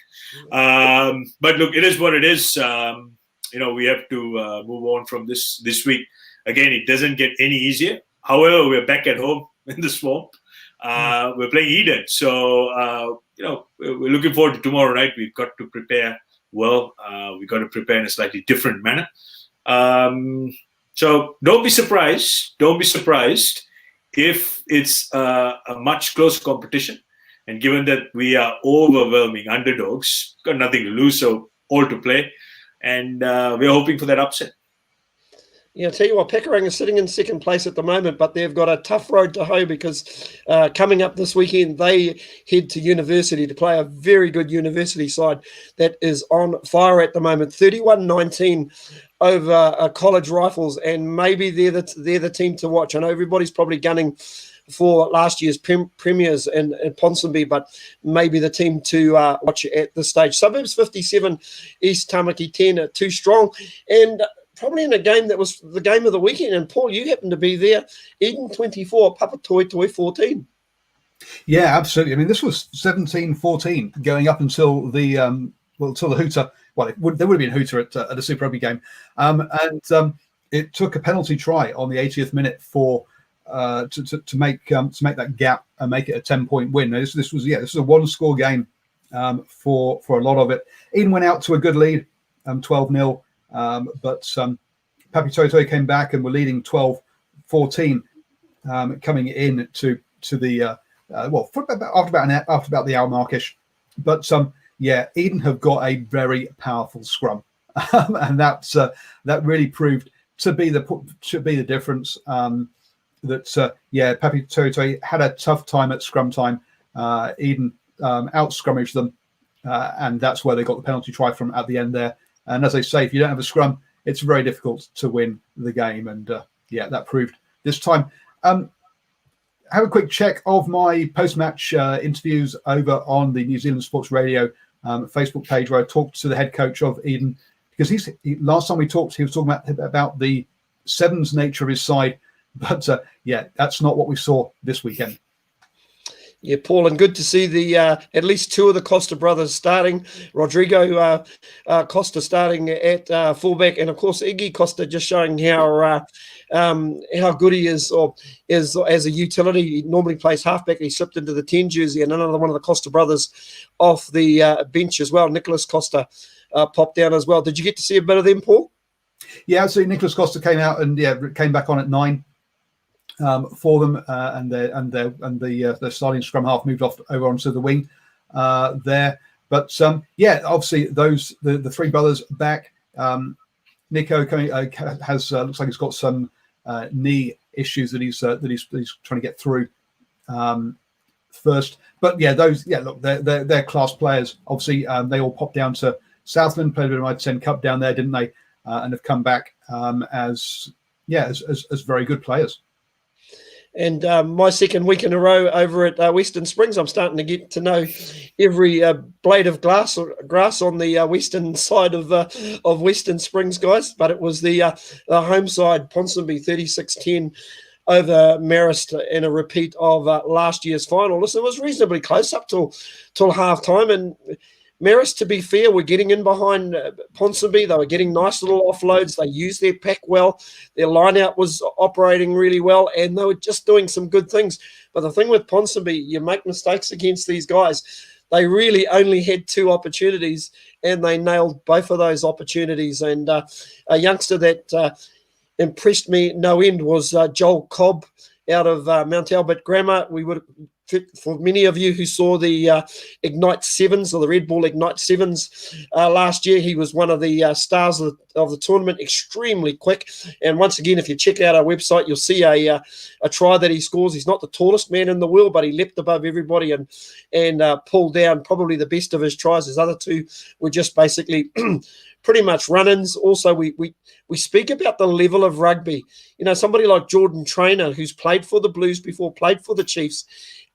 But look, it is what it is. We have to move on from this week. Again, it doesn't get any easier. However, we're back at home in the swamp. We're playing Eden. So, we're looking forward to tomorrow night. We've got to prepare well. We've got to prepare in a slightly different manner. So don't be surprised. Don't be surprised if it's a much closer competition. And given that we are overwhelming underdogs, got nothing to lose, so all to play. And we're hoping for that upset. Yeah, I tell you what, Pickering is sitting in second place at the moment, but they've got a tough road to hoe because coming up this weekend, they head to University to play a very good University side that is on fire at the moment. 31-19 over College Rifles, and maybe they're the team to watch. I know everybody's probably gunning for last year's premiers in Ponsonby, but maybe the team to watch at this stage. Suburbs 57, East Tamaki 10, too strong, and probably in a game that was the game of the weekend. And Paul, you happened to be there. Eden 24, Papatoetoe 14. Yeah, absolutely. I mean, this was 17-14 going up until the until the hooter. Well, there would have been a hooter at a Super Rugby game, and it took a penalty try on the 80th minute for to make that gap and make it a 10-point win. Now, this was a one-score game for a lot of it. Eden went out to a good lead, 12-0. But Papatoetoe came back and were leading 12-14 coming in to the after about the hour markish. But Eden have got a very powerful scrum, and that really proved to be the difference. Papatoetoe had a tough time at scrum time. Eden out scrummaged them, and that's where they got the penalty try from at the end there. And as I say, if you don't have a scrum, it's very difficult to win the game. And that proved this time. Have a quick check of my post-match interviews over on the New Zealand Sports Radio Facebook page, where I talked to the head coach of Eden, because last time we talked, he was talking about the sevens nature of his side. But that's not what we saw this weekend. Yeah, Paul, and good to see the at least two of the Costa brothers starting. Rodrigo Costa starting at fullback, and of course Iggy Costa just showing how good he is, or is as a utility. He normally plays halfback. He slipped into the 10 jersey, and another one of the Costa brothers off the bench as well. Nicholas Costa popped down as well. Did you get to see a bit of them, Paul? Yeah, so Nicholas Costa came out and came back on at 9. For them, and the starting scrum half moved off over onto the wing there. But obviously the three brothers back. Nico coming has looks like he's got some knee issues that he's trying to get through first. But they're class players. Obviously, they all popped down to Southland, played a bit of Mitre 10 Cup down there, didn't they? And have come back as very good players. And my second week in a row over at Western Springs, I'm starting to get to know every blade of grass on the western side of Western Springs, guys. But it was the home side, Ponsonby 36-10 over Marist in a repeat of last year's final. Listen, it was reasonably close up till half time, and Marist, to be fair, were getting in behind Ponsonby. They were getting nice little offloads. They used their pack well. Their line-out was operating really well, and they were just doing some good things. But the thing with Ponsonby, you make mistakes against these guys. They really only had 2 opportunities, and they nailed both of those opportunities. And a youngster that impressed me no end was Joel Cobb out of Mount Albert Grammar. For many of you who saw the Ignite Sevens, or the Red Bull Ignite Sevens last year, he was one of the stars of the tournament, extremely quick. And once again, if you check out our website, you'll see a try that he scores. He's not the tallest man in the world, but he leapt above everybody and pulled down probably the best of his tries. His other 2 were just basically pretty much run-ins. Also, we speak about the level of rugby. You know, somebody like Jordan Traynor, who's played for the Blues before, played for the Chiefs.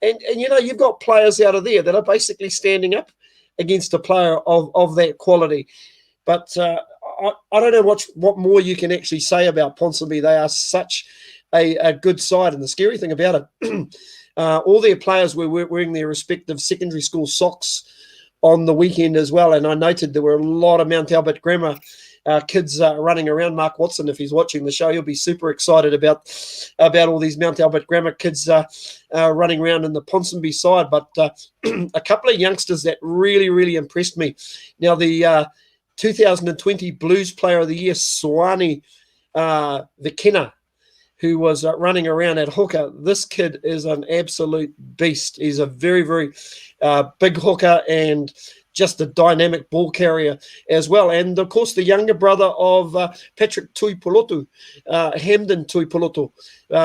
And you've got players out of there that are basically standing up against a player of that quality. But I don't know what more you can actually say about Ponsonby. They are such a good side. And the scary thing about it, all their players were wearing their respective secondary school socks on the weekend as well. And I noted there were a lot of Mount Albert Grammar kids running around. Mark Watson, if he's watching the show, he'll be super excited about all these Mount Albert Grammar kids running around in the Ponsonby side. But a couple of youngsters that really, really impressed me. Now, the 2020 Blues Player of the Year, S1E11, Vikina, who was running around at hooker. This kid is an absolute beast. He's a very, very big hooker, and just a dynamic ball carrier as well. And, of course, the younger brother of Patrick Tuipolotu, Hamden Tuipolotu,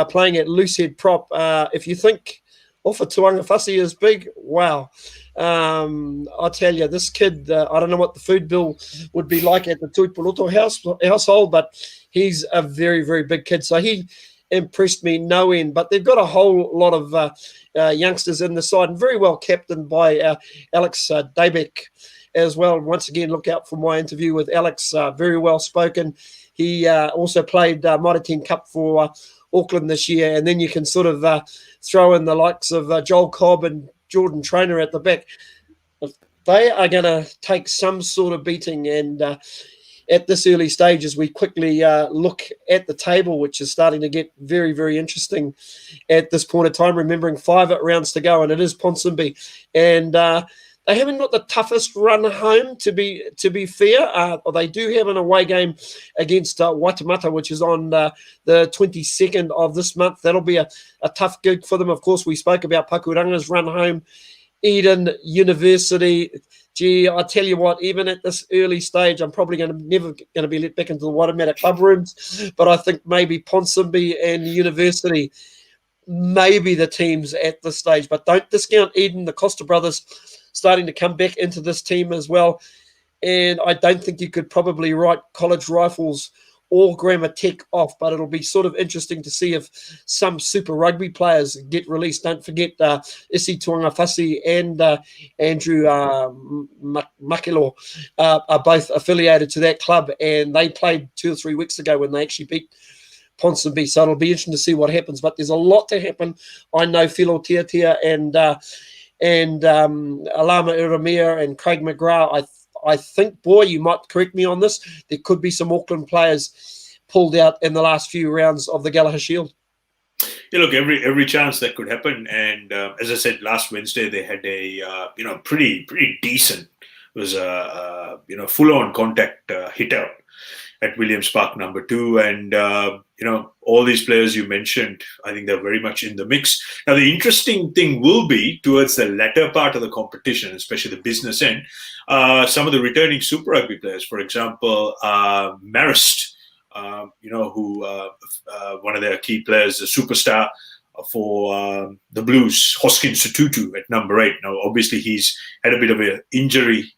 playing at loosehead prop. If you think Ofa Tuangawhasi is big, wow. I tell you, this kid, I don't know what the food bill would be like at the Tuipolotu household, but he's a very, very big kid. So he impressed me no end. But they've got a whole lot of youngsters in the side, and very well captained by Alex Dabeck as well. Once again, look out for my interview with Alex. Very well spoken. He also played Mitre 10 Cup for Auckland this year, and then you can sort of throw in the likes of Joel Cobb and Jordan Trainer at the back. They are going to take some sort of beating, and at this early stage, as we quickly look at the table, which is starting to get very, very interesting at this point of time, remembering 5 rounds to go, and it is Ponsonby. And they haven't got the toughest run home, to be fair. They do have an away game against Waitemata, which is on the 22nd of this month. That'll be a tough gig for them. Of course, we spoke about Pakuranga's run home, Eden University. Gee, I tell you what, even at this early stage, I'm probably never going to be let back into the Waitemata club rooms, but I think maybe Ponsonby and University may be the teams at this stage. But don't discount Eden, the Costa brothers starting to come back into this team as well. And I don't think you could probably write College Rifles or Grammar Tech off, but it'll be sort of interesting to see if some Super Rugby players get released. Don't forget Isi Tuangawhasi and Andrew Makelo are both affiliated to that club, and they played 2 or 3 weeks ago when they actually beat Ponsonby. So it'll be interesting to see what happens, but there's a lot to happen. I know Philo Tiatia and Alama Iramia and Craig McGrath. I think, boy, you might correct me on this, there could be some Auckland players pulled out in the last few rounds of the Gallagher Shield. Yeah, look, every chance that could happen. And as I said, last Wednesday they had a pretty decent. It was a full-on contact hit out at Williams Park number 2, and all these players you mentioned, I think they're very much in the mix. Now the interesting thing will be towards the latter part of the competition, especially the business end, some of the returning Super Rugby players, for example, Marist, who one of their key players, a superstar for the Blues, Hoskin Sututu at number 8. Now obviously he's had a bit of an injury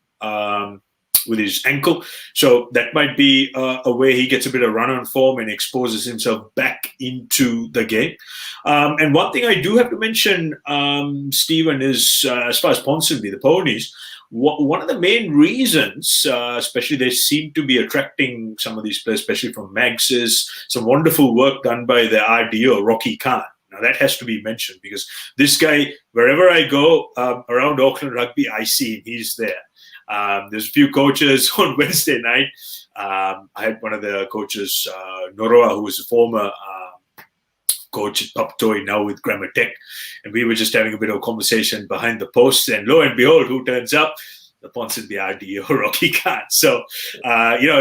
with his ankle, so that might be a way he gets a bit of run on form and exposes himself back into the game. And one thing I do have to mention, Stephen, is as far as Ponsonby, the Ponies, one of the main reasons, especially they seem to be attracting some of these players, especially from Mags, is some wonderful work done by the RDO, Rocky Khan. Now that has to be mentioned, because this guy, wherever I go around Auckland Rugby, I see him. He's there. There's a few coaches on Wednesday night. I had one of the coaches, Noroa, who was a former coach at Papatoi, now with Grammar Tech, and we were just having a bit of a conversation behind the post, and lo and behold, who turns up? The Ponsonby RDO, Rocky Khan. So,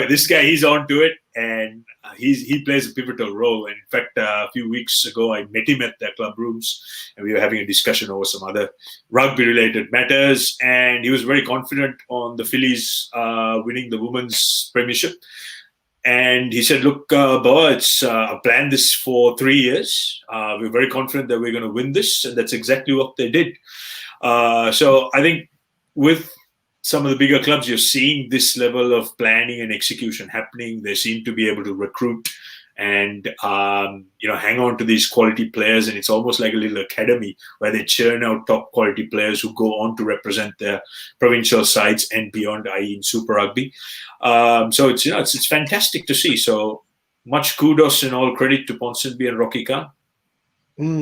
this guy, he's on to it, and he plays a pivotal role. And in fact, a few weeks ago, I met him at the club rooms, and we were having a discussion over some other rugby-related matters. And he was very confident on the Phillies winning the women's premiership. And he said, look, Boa, I planned this for 3 years. We're very confident that we're going to win this. And that's exactly what they did. So I think with some of the bigger clubs, you're seeing this level of planning and execution happening. They seem to be able to recruit and hang on to these quality players, and it's almost like a little academy where they churn out top quality players who go on to represent their provincial sides and beyond, i.e. in Super Rugby. So it's fantastic to see. So much kudos and all credit to Ponsonby and Rocky Khan.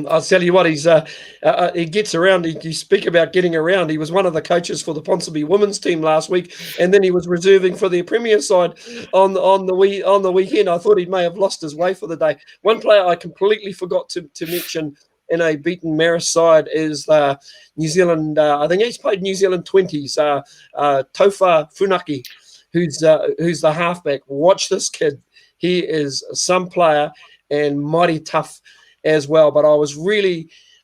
I'll tell you what, he gets around. You speak about getting around. He was one of the coaches for the Ponsonby women's team last week, and then he was reserving for the Premier side on the weekend. I thought he may have lost his way for the day. One player I completely forgot to mention in a beaten Marist side is New Zealand. I think he's played New Zealand 20s. Tofa Funaki, who's the halfback. Watch this kid. He is some player and mighty tough as well. But I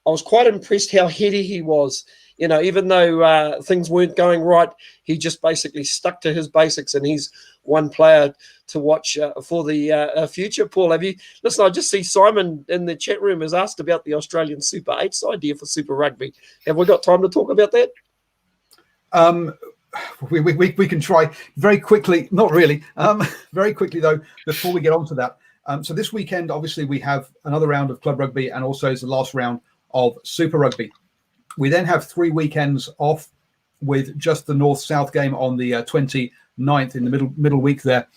I was quite impressed how heady he was. You know, even though things weren't going right, he just basically stuck to his basics, and he's one player to watch for the future. Paul, have you listen? I just see Simon in the chat room has asked about the Australian Super 8s idea for Super Rugby. Have we got time to talk about that? We can try very quickly. Not really. Very quickly though, before we get on to that. So this weekend, obviously, we have another round of club rugby, and also is the last round of Super Rugby. We then have 3 weekends off, with just the North-South game on the 29th in the middle week there,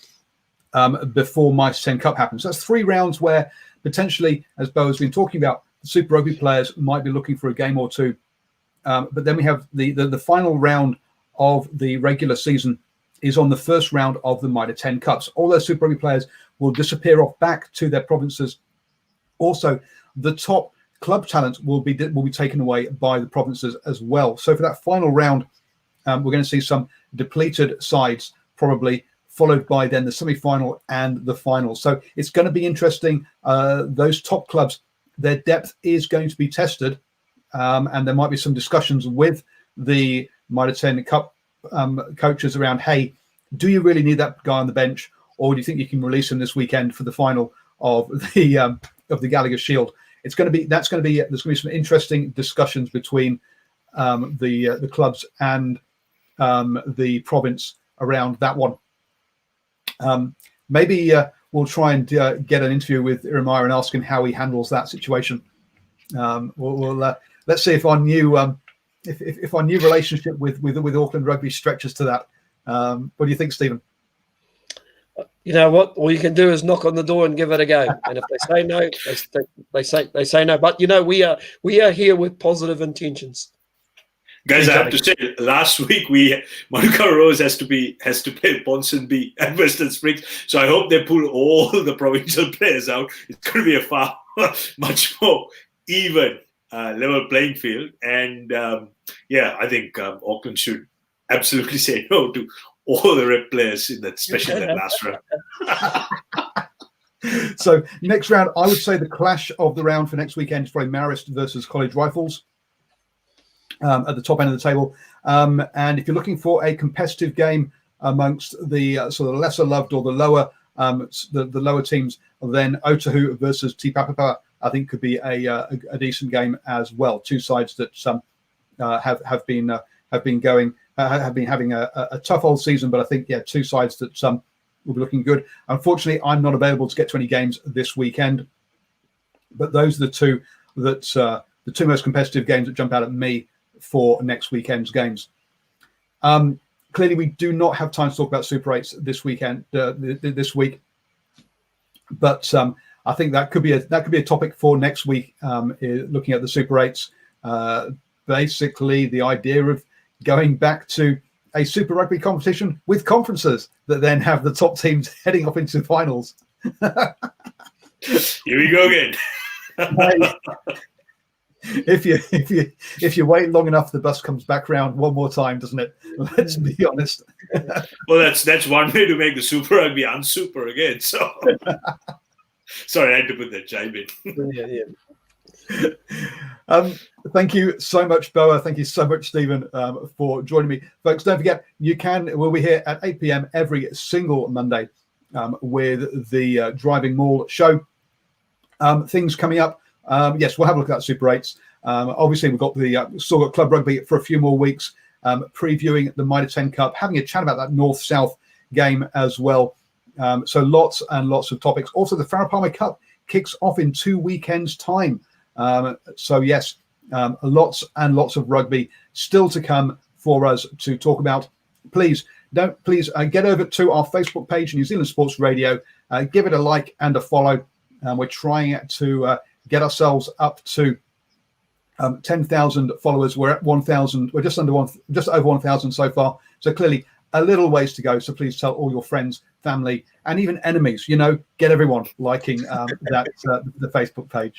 before Mitre 10 Cup happens. So that's 3 rounds where potentially, as Bo has been talking about, the Super Rugby players might be looking for a game or two. But then we have the final round of the regular season is on the first round of the Mitre 10 Cups. All those Super Rugby players will disappear off back to their provinces. Also, the top club talent will be taken away by the provinces as well. So for that final round, we're going to see some depleted sides probably, followed by then the semi-final and the final. So it's going to be interesting. Those top clubs, their depth is going to be tested, and there might be some discussions with the Mitre 10 Cup coaches around, hey, do you really need that guy on the bench, or do you think you can release him this weekend for the final of the Gallagher Shield? There's going to be some interesting discussions between the clubs and the province around that one. Maybe we'll try and get an interview with Iremaya and ask him how he handles that situation. Let's see if our new if our new relationship with Auckland Rugby stretches to that. What do you think, Stephen? You know what? All you can do is knock on the door and give it a go. And if they say no, they say no. But you know, we are here with positive intentions. Guys, I have to say, last week Monaco Rose has to play Ponsonby and Western Springs. So I hope they pull all the provincial players out. It's going to be a far much more even level playing field. And I think Auckland should absolutely say no to all the red players in that, especially that last round. So next round, I would say the clash of the round for next weekend is probably Marist versus College Rifles at the top end of the table. And if you're looking for a competitive game amongst the sort of lesser loved or the lower teams, then Otahu versus Te Papapa, I think could be a decent game as well. 2 sides that have been having a tough old season, but I think 2 sides that will be looking good. Unfortunately, I'm not available to get to any games this weekend, but those are the two that the 2 most competitive games that jump out at me for next weekend's games. Clearly, we do not have time to talk about Super 8s this weekend, this week, but I think that could be a topic for next week. Looking at the Super 8s, basically the idea of going back to a Super Rugby competition with conferences that then have the top teams heading off into finals. Here we go again. If you wait long enough, the bus comes back round one more time, doesn't it? Let's be honest. Well, that's one way to make the Super Rugby unsuper again. So, sorry, I had to put that jibe in. Thank you so much, Boa. Thank you so much, Stephen, for joining me. Folks, don't forget, we'll be here at 8 p.m. every single Monday with the Driving Maul show. Things coming up. Yes, we'll have a look at that Super 8s. Obviously, we've got still got Club Rugby for a few more weeks, previewing the Mitre 10 Cup, having a chat about that North-South game as well. So lots and lots of topics. Also, the Farah Cup kicks off in 2 weekends' time. So yes, lots and lots of rugby still to come for us to talk about. Please get over to our Facebook page, New Zealand Sports Radio. Give it a like and a follow. We're trying to get ourselves up to 10,000 followers. We're at 1,000. We're just over 1,000 so far. So clearly a little ways to go. So please tell all your friends, family, and even enemies. Get everyone liking the Facebook page.